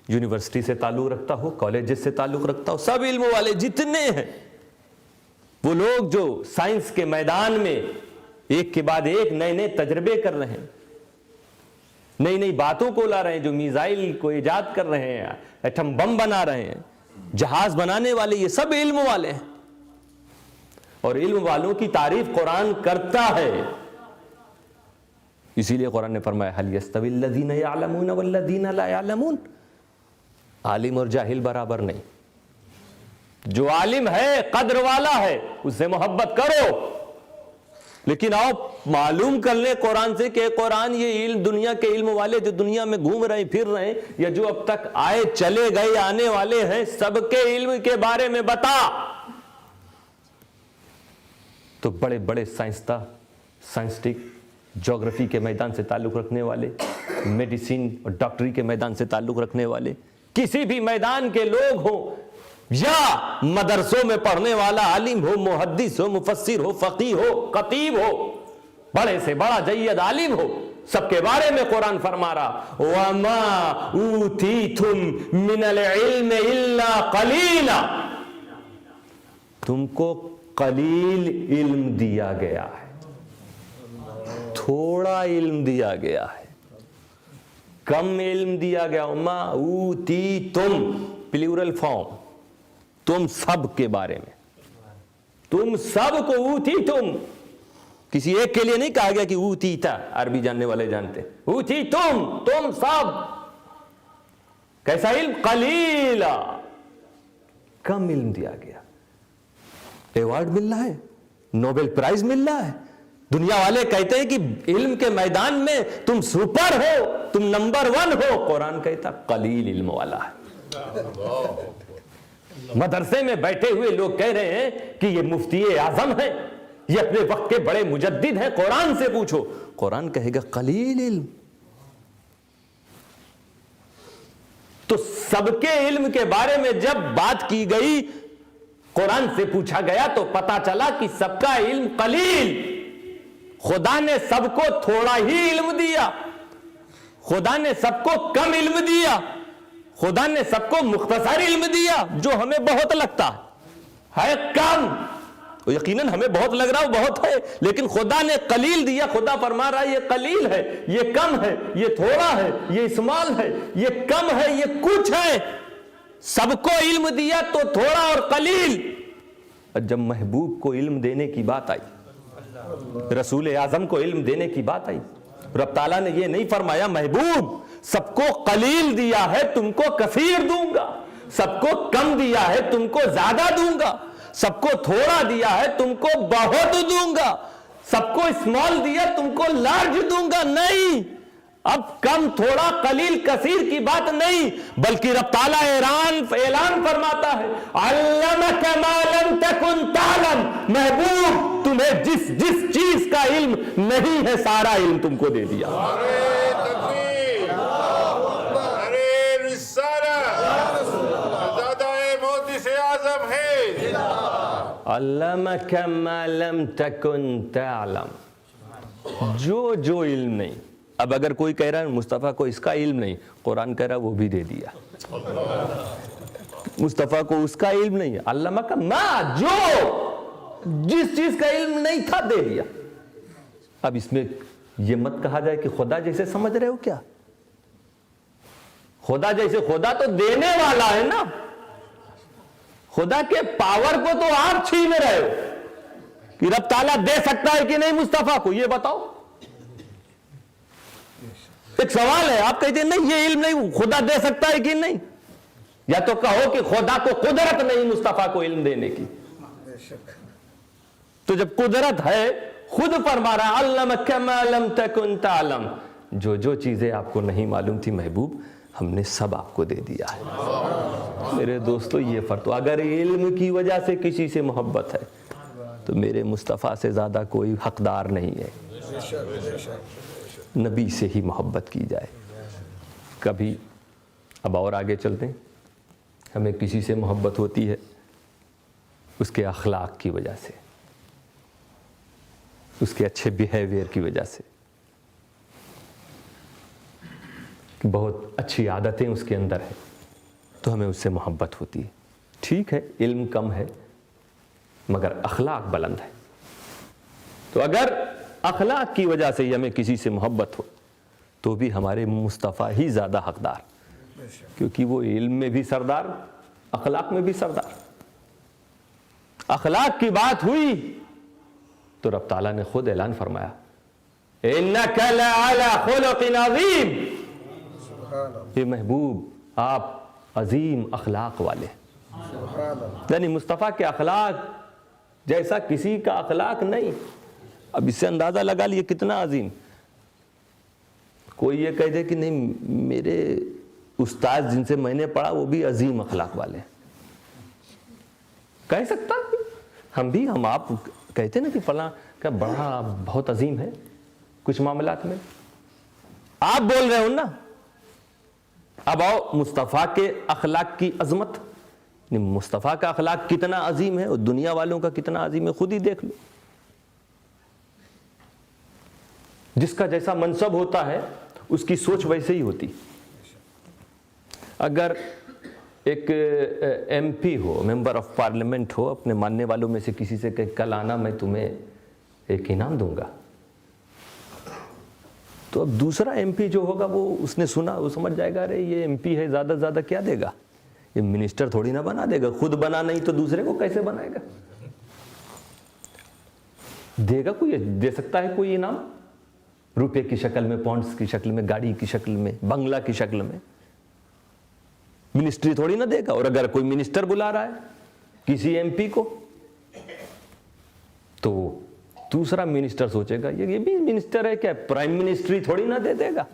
[SPEAKER 1] یونیورسٹی سے تعلق رکھتا ہو، کالجز سے تعلق رکھتا ہو، سب علم والے جتنے ہیں، وہ لوگ جو سائنس کے میدان میں ایک کے بعد ایک نئے نئے تجربے کر رہے ہیں، نئی نئی باتوں کو لا رہے ہیں، جو میزائل کو ایجاد کر رہے ہیں، ایٹم بم بنا رہے ہیں، جہاز بنانے والے، یہ سب علم والے ہیں. اور علم والوں کی تعریف قرآن کرتا ہے. اسی لیے قرآن نے فرمایا هل يستوي الذين يعلمون والذين لا يعلمون. عالم اور جاہل برابر نہیں. جو عالم ہے، قدر والا ہے، اس سے محبت کرو. لیکن آؤ معلوم کر لیں قرآن سے کہ قرآن یہ علم، دنیا کے علم والے جو دنیا میں گھوم رہے ہیں، پھر رہے ہیں، یا جو اب تک آئے چلے گئے آنے والے ہیں، سب کے علم کے بارے میں بتا. تو بڑے بڑے سائنسداں، سائنسٹک، جغرافی کے میدان سے تعلق رکھنے والے، میڈیسن اور ڈاکٹری کے میدان سے تعلق رکھنے والے، کسی بھی میدان کے لوگ ہوں، یا مدرسوں میں پڑھنے والا عالم ہو، محدث ہو، مفسر ہو، فقیہ ہو، خطیب ہو، بڑے سے بڑا جید عالم ہو، سب کے بارے میں قرآن فرما رہا وَمَا أُوتِيتُم مِّنَ الْعِلْمِ إِلَّا قَلِيلًا. تم کو قلیل علم دیا گیا ہے، تھوڑا علم دیا گیا ہے، کم علم دیا گیا. وَمَا أُوتِيتُم پلیورل فارم، تم سب کے بارے میں، تم سب کو اوتیتم، کسی ایک کے لیے نہیں کہا گیا کہ اوتیتا. عربی جاننے والے جانتے، اوتیتم تم سب. کیسا علم؟ قلیلا، کم علم دیا گیا. ایوارڈ مل رہا ہے، نوبل پرائز مل رہا ہے. دنیا والے کہتے ہیں کہ علم کے میدان میں تم سپر ہو، تم نمبر 1 ہو. قرآن کہتا قلیل علم والا ہے. مدرسے میں بیٹھے ہوئے لوگ کہہ رہے ہیں کہ یہ مفتی اعظم ہے، یہ اپنے وقت کے بڑے مجدد ہیں، قرآن سے پوچھو. قرآن کہے گا قلیل علم. تو سب کے علم کے بارے میں جب بات کی گئی، قرآن سے پوچھا گیا، تو پتا چلا کہ سب کا علم قلیل. خدا نے سب کو تھوڑا ہی علم دیا، خدا نے سب کو کم علم دیا، خدا نے سب کو مختصر علم دیا، جو ہمیں بہت لگتا ہے کم. یقیناً ہمیں بہت لگ رہا ہے، بہت ہے، لیکن خدا نے قلیل دیا. خدا فرما رہا ہے یہ قلیل ہے، یہ کم ہے، یہ تھوڑا ہے، یہ اسمال ہے، یہ کم ہے، یہ کچھ ہے. سب کو علم دیا تو تھوڑا اور قلیل. اور جب محبوب کو علم دینے کی بات آئی، رسول اعظم کو علم دینے کی بات آئی، رب تعالیٰ نے یہ نہیں فرمایا محبوب سب کو قلیل دیا ہے تم کو کثیر دوں گا، سب کو کم دیا ہے تم کو زیادہ دوں گا، سب کو تھوڑا دیا ہے تم کو بہت دوں گا، سب کو اسمال دیا تم کو لارج دوں گا. نہیں، اب کم تھوڑا قلیل کثیر کی بات نہیں، بلکہ رب تعالیٰ اعلان فرماتا ہے علمک ما لم تکن تعلم. محبوب تمہیں جس چیز کا علم نہیں ہے، سارا علم تم کو دے دیا. علمک ما لم تکن تعلم. جو علم نہیں. اب اگر کوئی کہہ رہا ہے مصطفیٰ کو اس کا علم نہیں، قرآن کہہ رہا وہ بھی دے دیا. مصطفیٰ کو اس کا علم نہیں ہے، علمک ما، جس چیز کا علم نہیں تھا دے دیا. اب اس میں یہ مت کہا جائے کہ خدا جیسے سمجھ رہے ہو کیا؟ خدا جیسے، خدا تو دینے والا ہے نا، خدا کے پاور کو تو آپ چھین رہے ہو کہ رب تعالیٰ دے سکتا ہے کہ نہیں مصطفیٰ کو، یہ بتاؤ۔ ایک سوال ہے، آپ کہتے ہیں نہیں یہ علم نہیں، خدا دے سکتا ہے کہ نہیں، یا تو کہو کہ خدا کو قدرت نہیں مصطفیٰ کو علم دینے کی۔ تو جب قدرت ہے، خود فرما رہا علمک ما لم تکن تعلم، جو جو چیزیں آپ کو نہیں معلوم تھی محبوب ہم نے سب آپ کو دے دیا ہے۔ میرے دوستو یہ فرق، اگر علم کی وجہ سے کسی سے محبت ہے تو میرے مصطفیٰ سے زیادہ کوئی حقدار نہیں ہے۔ نبی سے ہی محبت کی جائے۔ کبھی اب اور آگے چلتے ہیں، ہمیں کسی سے محبت ہوتی ہے اس کے اخلاق کی وجہ سے، اس کے اچھے بیہیویئر کی وجہ سے، بہت اچھی عادتیں اس کے اندر ہیں تو ہمیں اس سے محبت ہوتی ہے۔ ٹھیک ہے علم کم ہے مگر اخلاق بلند ہے، تو اگر اخلاق کی وجہ سے ہی ہمیں کسی سے محبت ہو تو بھی ہمارے مصطفیٰ ہی زیادہ حقدار، کیونکہ وہ علم میں بھی سردار، اخلاق میں بھی سردار۔ اخلاق کی بات ہوئی تو رب تعالیٰ نے خود اعلان فرمایا اِنَّكَ لَعَلَىٰ خُلُقٍ عَظِيمٍ، یہ محبوب آپ عظیم اخلاق والے، یعنی مصطفیٰ کے اخلاق جیسا کسی کا اخلاق نہیں۔ اب اس سے اندازہ لگا لیے کتنا عظیم۔ کوئی یہ کہہ دے کہ نہیں میرے استاد جن سے میں نے پڑھا وہ بھی عظیم اخلاق والے، کہہ سکتا ہم آپ کہتے نا کہ فلاں کا بڑا بہت عظیم ہے کچھ معاملات میں، آپ بول رہے ہو نا۔ اب آؤ مصطفیٰ کے اخلاق کی عظمت، مصطفیٰ کا اخلاق کتنا عظیم ہے اور دنیا والوں کا کتنا عظیم ہے خود ہی دیکھ لو۔ جس کا جیسا منصب ہوتا ہے اس کی سوچ ویسے ہی ہوتی۔ اگر ایک ایم پی ہو، ممبر آف پارلیمنٹ ہو، اپنے ماننے والوں میں سے کسی سے کہ کل آنا میں تمہیں ایک انعام دوں گا، تو اب دوسرا ایم پی جو ہوگا وہ اس نے سنا، وہ سمجھ جائے گا ارے یہ ایم پی ہے زیادہ سے زیادہ کیا دے گا، یہ منسٹر تھوڑی نہ بنا دے گا، خود بنا نہیں تو دوسرے کو کیسے بنائے گا، دے گا کوئی، دے سکتا ہے کوئی انعام روپے کی شکل میں، پاؤنڈز کی شکل میں، گاڑی کی شکل میں، بنگلہ کی شکل میں، منسٹری تھوڑی نہ دے گا۔ اور اگر کوئی منسٹر بلا رہا ہے کسی ایم پی کو تو دوسرا منسٹر سوچے گا یہ بھی منسٹر ہے کیا، پرائم منسٹری تھوڑی نہ دے دے گا،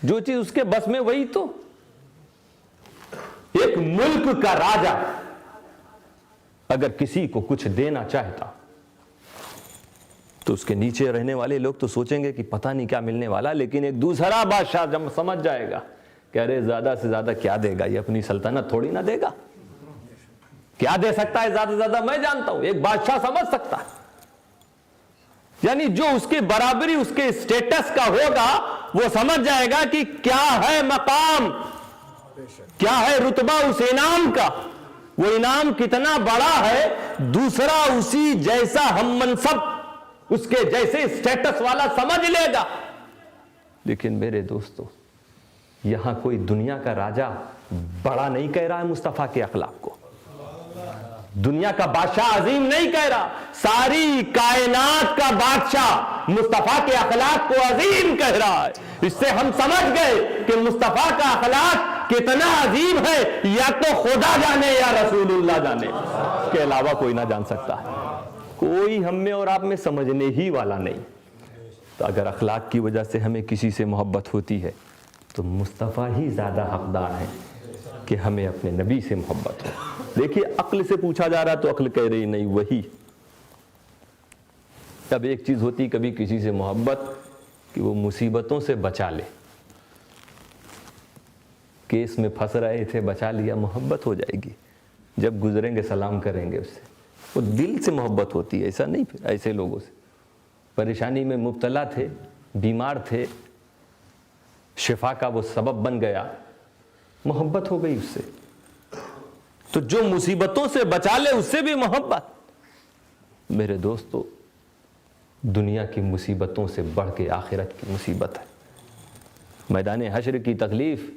[SPEAKER 1] جو چیز اس کے بس میں وہی تو۔ ایک ملک کا راجا اگر کسی کو کچھ دینا چاہتا تو اس کے نیچے رہنے والے لوگ تو سوچیں گے کہ پتہ نہیں کیا ملنے والا، لیکن ایک دوسرا بادشاہ جب سمجھ جائے گا کہ ارے زیادہ سے زیادہ کیا دے گا، یہ اپنی سلطنت تھوڑی نہ دے گا، کیا دے سکتا ہے زیادہ سے زیادہ میں جانتا ہوں، ایک بادشاہ سمجھ سکتا ہے، یعنی جو اس کے برابری اس کے اسٹیٹس کا ہوگا وہ سمجھ جائے گا کہ کیا ہے مقام، کیا ہے رتبہ اس انعام کا، وہ انعام کتنا بڑا ہے، دوسرا اسی جیسا ہم منصب اس کے جیسے اسٹیٹس والا سمجھ لے گا۔ لیکن میرے دوستو یہاں کوئی دنیا کا راجا بڑا نہیں کہہ رہا ہے مصطفیٰ کے اخلاق کو، دنیا کا بادشاہ عظیم نہیں کہہ رہا، ساری کائنات کا بادشاہ مصطفیٰ کے اخلاق کو عظیم کہہ رہا ہے۔ اس سے ہم سمجھ گئے کہ مصطفیٰ کا اخلاق کتنا عظیم ہے یا تو خدا جانے یا رسول اللہ جانے، اس کے علاوہ کوئی نہ جان سکتا ہے، کوئی ہم میں اور آپ میں سمجھنے ہی والا نہیں۔ تو اگر اخلاق کی وجہ سے ہمیں کسی سے محبت ہوتی ہے تو مصطفیٰ ہی زیادہ حقدار ہیں کہ ہمیں اپنے نبی سے محبت ہو۔ دیکھیے عقل سے پوچھا جا رہا تو عقل کہہ رہی نہیں وہی۔ اب ایک چیز ہوتی کبھی کسی سے محبت کہ وہ مصیبتوں سے بچا لے، کیس میں پھنس رہے تھے بچا لیا، محبت ہو جائے گی، جب گزریں گے سلام کریں گے اس سے، وہ دل سے محبت ہوتی ہے، ایسا نہیں پھر ایسے لوگوں سے۔ پریشانی میں مبتلا تھے، بیمار تھے، شفا کا وہ سبب بن گیا، محبت ہو گئی اس سے۔ تو جو مصیبتوں سے بچا لے اس سے بھی محبت۔ میرے دوستو دنیا کی مصیبتوں سے بڑھ کے آخرت کی مصیبت ہے. میدان حشر کی تکلیف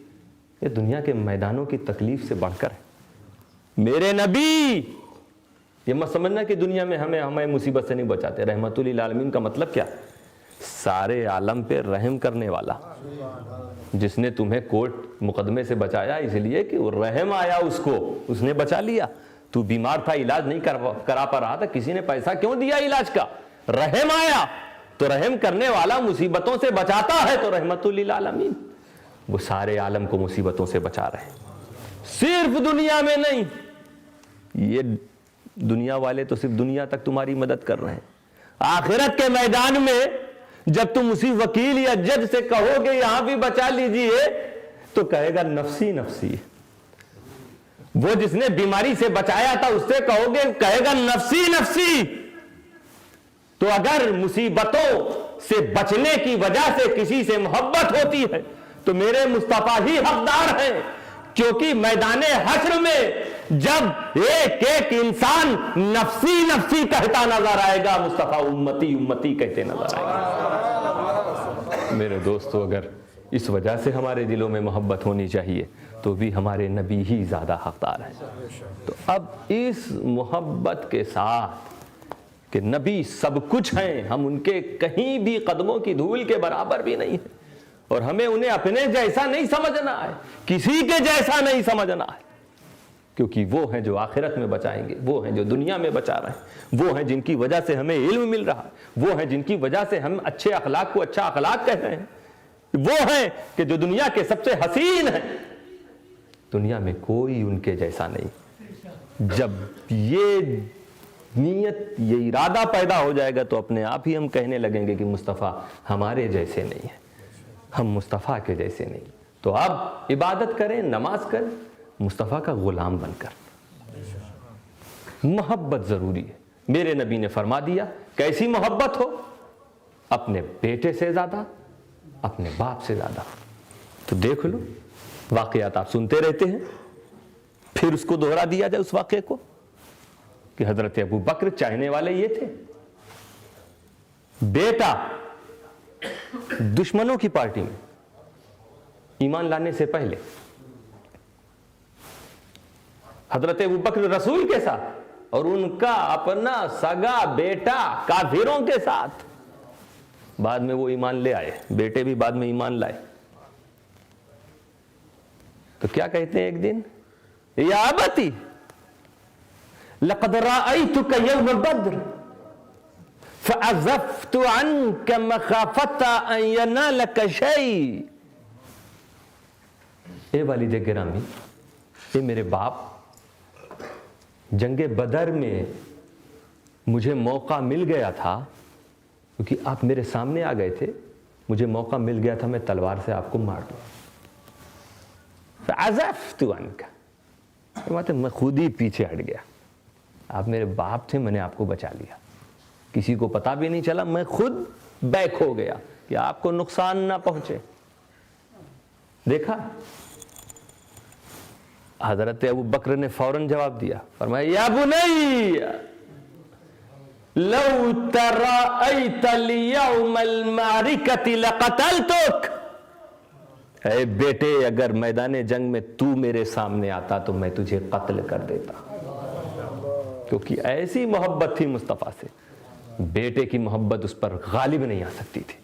[SPEAKER 1] یہ دنیا کے میدانوں کی تکلیف سے بڑھ کر ہے. میرے نبی یہ مت سمجھنا کہ دنیا میں ہمیں مصیبت سے نہیں بچاتے. رحمت للعالمین کا مطلب کیا؟ سارے عالم پہ رحم کرنے والا، جس نے تمہیں کورٹ مقدمے سے بچایا اس لیے کہ وہ رحم آیا اس نے بچا لیا. تو بیمار تھا، علاج نہیں کرا پا رہا تھا، کسی نے پیسہ کیوں دیا علاج کا؟ رحم آیا. تو رحم کرنے والا مصیبتوں سے بچاتا ہے تو رحمت للعالمین. وہ سارے عالم کو مصیبتوں سے بچا رہے ہیں، صرف دنیا میں نہیں. یہ دنیا والے تو صرف دنیا تک تمہاری مدد کر رہے ہیں. آخرت کے میدان میں جب تم اسی وکیل یا جج سے کہو گے یہاں بھی بچا لیجئے تو کہے گا نفسی نفسی. وہ جس نے بیماری سے بچایا تھا اس سے کہو گے کہے گا نفسی نفسی. تو اگر مصیبتوں سے بچنے کی وجہ سے کسی سے محبت ہوتی ہے تو میرے مصطفیٰ ہی حقدار ہیں. کیونکہ میدان حشر میں جب ایک ایک انسان نفسی نفسی کہتا نظر آئے گا، مصطفیٰ امتی امتی کہتے نظر آئے گا. میرے دوستو، اگر اس وجہ سے ہمارے دلوں میں محبت ہونی چاہیے تو بھی ہمارے نبی ہی زیادہ حقدار ہیں. تو اب اس محبت کے ساتھ کہ نبی سب کچھ ہیں، ہم ان کے کہیں بھی قدموں کی دھول کے برابر بھی نہیں ہیں، اور ہمیں انہیں اپنے جیسا نہیں سمجھنا ہے، کسی کے جیسا نہیں سمجھنا ہے. کیونکہ وہ ہیں جو آخرت میں بچائیں گے، وہ ہیں جو دنیا میں بچا رہے ہیں، وہ ہیں جن کی وجہ سے ہمیں علم مل رہا ہے، وہ ہیں جن کی وجہ سے ہم اچھے اخلاق کو اچھا اخلاق کہہ رہے ہیں، وہ ہیں کہ جو دنیا کے سب سے حسین ہیں. دنیا میں کوئی ان کے جیسا نہیں. جب یہ نیت یہ ارادہ پیدا ہو جائے گا تو اپنے آپ ہی ہم کہنے لگیں گے کہ مصطفیٰ ہمارے جیسے نہیں ہیں، ہم مصطفیٰ کے جیسے نہیں. تو اب عبادت کریں، نماز کریں مصطفیٰ کا غلام بن کر. محبت ضروری ہے. میرے نبی نے فرما دیا کیسی محبت ہو؟ اپنے بیٹے سے زیادہ، اپنے باپ سے زیادہ. تو دیکھ لو واقعات آپ سنتے رہتے ہیں، پھر اس کو دوہرا دیا جائے اس واقعے کو کہ حضرت ابو بکر چاہنے والے یہ تھے. بیٹا دشمنوں کی پارٹی میں ایمان لانے سے پہلے حضرت ابو بکر رسول کے ساتھ، اور ان کا اپنا سگا بیٹا کافروں کے ساتھ. بعد میں وہ ایمان لے آئے، بیٹے بھی بعد میں ایمان لائے. تو کیا کہتے ہیں ایک دن، یا ابتی لقد رأيتك يوم بدر فعزفت عنك مخافة أن ينالك شيء. اے والد گرامی، اے میرے باپ، جنگ بدر میں مجھے موقع مل گیا تھا کیونکہ آپ میرے سامنے آ گئے تھے، مجھے موقع مل گیا تھا میں تلوار سے آپ کو مار دوں. فعزفت عنك، میں خود ہی پیچھے ہٹ گیا. آپ میرے باپ تھے، میں نے آپ کو بچا لیا، کسی کو پتا بھی نہیں چلا، میں خود بیک ہو گیا کہ آپ کو نقصان نہ پہنچے. دیکھا حضرت ابو بکر نے فوراً جواب دیا، فرمایا یا بنی لو ترأیت اليوم المعرکۃ لقتلتک. اے بیٹے، اگر میدان جنگ میں تو میرے سامنے آتا تو میں تجھے قتل کر دیتا. کیونکہ ایسی محبت تھی مصطفیٰ سے، بیٹے کی محبت اس پر غالب نہیں آ سکتی تھی.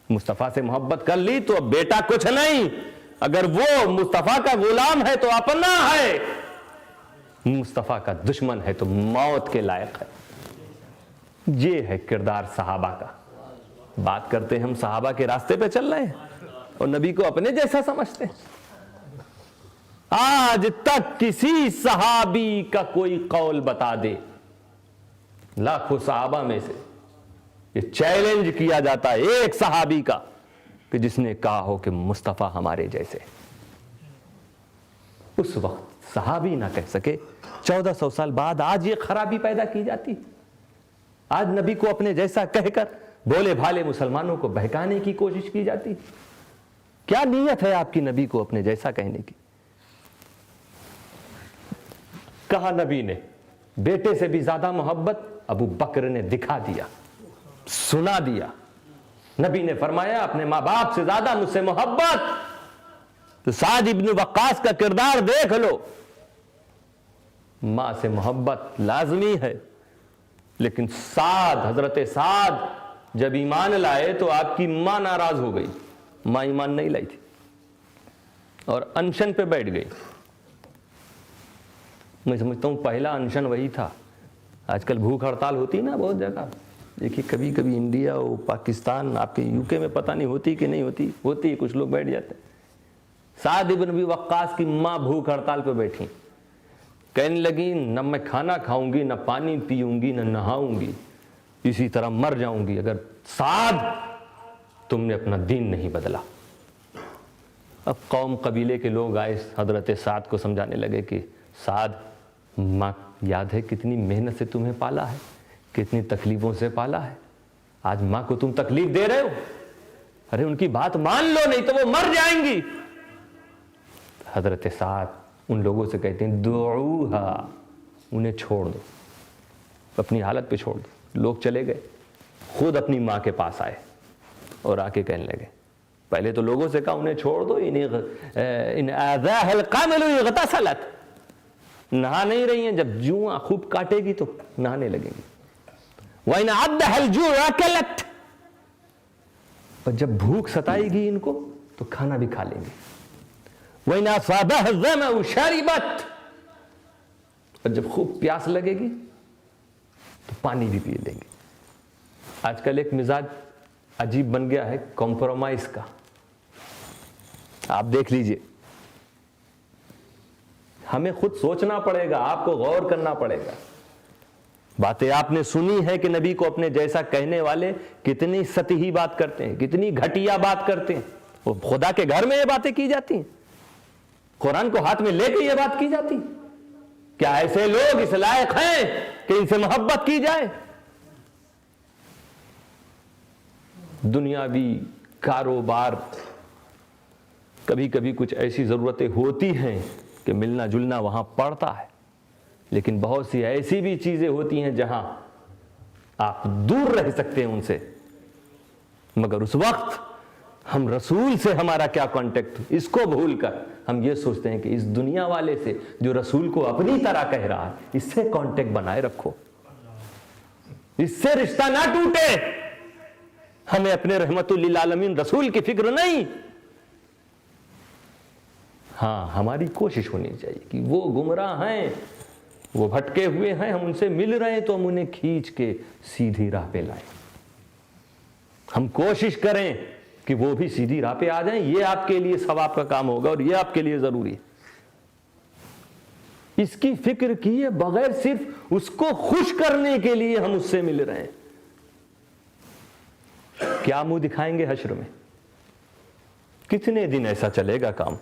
[SPEAKER 1] مصطفیٰ سے محبت کر لی تو اب بیٹا کچھ نہیں، اگر وہ مصطفیٰ کا غلام ہے تو اپنا ہے، مصطفیٰ کا دشمن ہے تو موت کے لائق ہے. یہ ہے کردار صحابہ کا. بات کرتے ہیں ہم صحابہ کے راستے پہ چل رہے ہیں اور نبی کو اپنے جیسا سمجھتے ہیں. آج تک کسی صحابی کا کوئی قول بتا دے، لاکھوں صحابہ میں سے یہ چیلنج کیا جاتا ہے ایک صحابی کا کہ جس نے کہا ہو کہ مصطفیٰ ہمارے جیسے. اس وقت صحابی نہ کہہ سکے، 1400 سال بعد آج یہ خرابی پیدا کی جاتی. آج نبی کو اپنے جیسا کہہ کر بولے بھالے مسلمانوں کو بہکانے کی کوشش کی جاتی. کیا نیت ہے آپ کی نبی کو اپنے جیسا کہنے کی؟ کہا نبی نے بیٹے سے بھی زیادہ محبت ابو بکر نے دکھا دیا. سنا دیا. نبی نے فرمایا اپنے ماں باپ سے زیادہ مجھ سے محبت. تو سعد ابن وقاص کا کردار دیکھ لو. ماں سے محبت لازمی ہے، لیکن سعد، حضرت سعد جب ایمان لائے تو آپ کی ماں ناراض ہو گئی. ماں ایمان نہیں لائی تھی اور انشن پہ بیٹھ گئی. میں سمجھتا ہوں پہلا انشن وہی تھا. آج کل بھوک ہڑتال ہوتی نا بہت جگہ، دیکھیے کبھی کبھی انڈیا اور پاکستان، آپ کے یو کے میں پتہ نہیں ہوتی کہ نہیں ہوتی، ہوتی کچھ لوگ بیٹھ جاتے. سعد ابن ابی وقاص کی ماں بھوک ہڑتال پہ بیٹھی، کہنے لگی نہ میں کھانا کھاؤں گی، نہ پانی پیوں گی، نہ نہاؤں گی، اسی طرح مر جاؤں گی اگر سعد تم نے اپنا دین نہیں بدلا. اب قوم قبیلے کے لوگ آئے حضرت سعد کو سمجھانے لگے کہ سعد، ماں یاد ہے کتنی محنت سے تمہیں پالا ہے، کتنی تکلیفوں سے پالا ہے، آج ماں کو تم تکلیف دے رہے ہو. ارے ان کی بات مان لو نہیں تو وہ مر جائیں گی. حضرت سعد ان لوگوں سے کہتے ہیں دعوہا، انہیں چھوڑ دو، اپنی حالت پہ چھوڑ دو. لوگ چلے گئے، خود اپنی ماں کے پاس آئے اور آ کے کہنے لگے، پہلے تو لوگوں سے کہا انہیں چھوڑ دو، ان آذاہ القامل اغتسلت، نہا نہیں رہی ہیں، جب جوئیں خوب کاٹے گی تو نہانے لگیں گی. وَإِنْ عَدَّهَا الْجُوعُ أَكَلَتْ، اور جب بھوک ستائے گی ان کو تو کھانا بھی کھا لیں گے. وَإِنْ أَصَابَهَا الظَّمَأُ شَرِبَتْ، اور جب خوب پیاس لگے گی تو پانی بھی پی لیں گے. آج کل ایک مزاج عجیب بن گیا ہے کمپرومائز کا. آپ دیکھ لیجئے، ہمیں خود سوچنا پڑے گا، آپ کو غور کرنا پڑے گا. باتیں آپ نے سنی ہے کہ نبی کو اپنے جیسا کہنے والے کتنی سطحی بات کرتے ہیں، کتنی گھٹیا بات کرتے ہیں. وہ خدا کے گھر میں یہ باتیں کی جاتی ہیں، قرآن کو ہاتھ میں لے کے یہ بات کی جاتی. کیا ایسے لوگ اس لائق ہیں کہ ان سے محبت کی جائے؟ دنیاوی کاروبار، کبھی کبھی کچھ ایسی ضرورتیں ہوتی ہیں کہ ملنا جلنا وہاں پڑتا ہے، لیکن بہت سی ایسی بھی چیزیں ہوتی ہیں جہاں آپ دور رہ سکتے ہیں ان سے. مگر اس وقت ہم رسول سے ہمارا کیا کانٹیکٹ، اس کو بھول کر ہم یہ سوچتے ہیں کہ اس دنیا والے سے جو رسول کو اپنی طرح کہہ رہا ہے، اس سے کانٹیکٹ بنائے رکھو، اس سے رشتہ نہ ٹوٹے. ہمیں اپنے رحمت للعالمین رسول کی فکر نہیں. ہاں ہماری کوشش ہونی چاہیے کہ وہ گمراہ ہیں، وہ بھٹکے ہوئے ہیں، ہم ان سے مل رہے ہیں تو ہم انہیں کھینچ کے سیدھی راہ پہ لائیں. ہم کوشش کریں کہ وہ بھی سیدھی راہ پہ آ جائیں. یہ آپ کے لیے ثواب کا کام ہوگا اور یہ آپ کے لیے ضروری ہے. اس کی فکر کیے بغیر صرف اس کو خوش کرنے کے لیے ہم اس سے مل رہے ہیں. کیا منہ دکھائیں گے حشر میں؟ کتنے دن ایسا چلے گا کام؟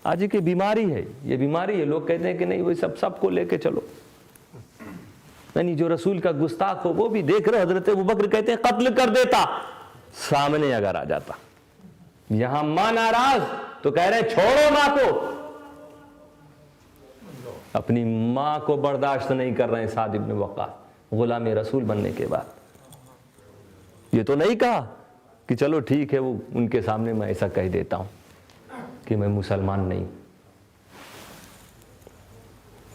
[SPEAKER 1] آج کی بیماری ہے، یہ بیماری ہے. لوگ کہتے ہیں کہ نہیں وہ سب کو لے کے چلو، یعنی جو رسول کا گستاخ ہو وہ بھی دیکھ رہے. حضرت ابوبکر کہتے ہیں قتل کر دیتا سامنے اگر آ جاتا. یہاں ماں ناراض تو کہہ رہے چھوڑو ماں کو. اپنی ماں کو برداشت نہیں کر رہے ہیں سعد ابن وقاص غلام رسول بننے کے بعد. یہ تو نہیں کہا کہ چلو ٹھیک ہے وہ ان کے سامنے میں ایسا کہہ دیتا ہوں کہ میں مسلمان نہیں.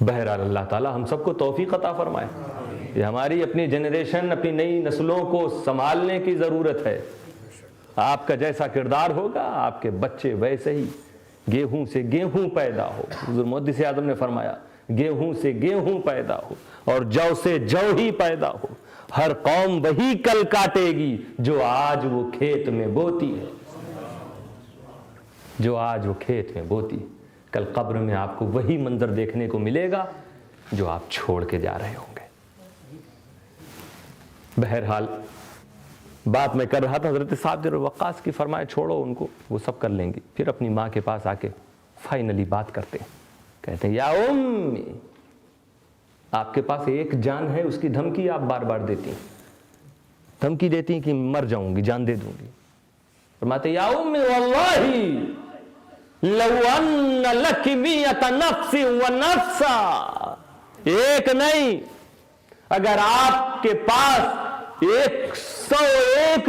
[SPEAKER 1] بہرحال اللہ تعالی ہم سب کو توفیق عطا فرمائے. یہ ہماری اپنی جنریشن، اپنی نئی نسلوں کو سنبھالنے کی ضرورت ہے. آپ کا جیسا کردار ہوگا آپ کے بچے ویسے ہی. گیہوں سے گیہوں پیدا ہو، حضور محدث اعظم نے فرمایا گیہوں سے گیہوں پیدا ہو اور جو سے جو ہی پیدا ہو. ہر قوم وہی کل کاٹے گی جو آج وہ کھیت میں بوتی ہے، جو آج وہ کھیت میں بوتی ہے. کل قبر میں آپ کو وہی منظر دیکھنے کو ملے گا جو آپ چھوڑ کے جا رہے ہوں گے. بہرحال بات میں کر رہا تھا حضرت سعد بن وقاص کی. فرمایا چھوڑو ان کو، وہ سب کر لیں گی. پھر اپنی ماں کے پاس آ کے فائنلی بات کرتے ہیں، کہتے ہیں یا امی، آپ کے پاس ایک جان ہے، اس کی دھمکی آپ بار بار دیتی ہیں، دھمکی دیتی ہیں کہ مر جاؤں گی، جان دے دوں گی. فرماتے یا امی واللہ لو ان لک میت نفس و نفسا، ایک نہیں، اگر آپ کے پاس 101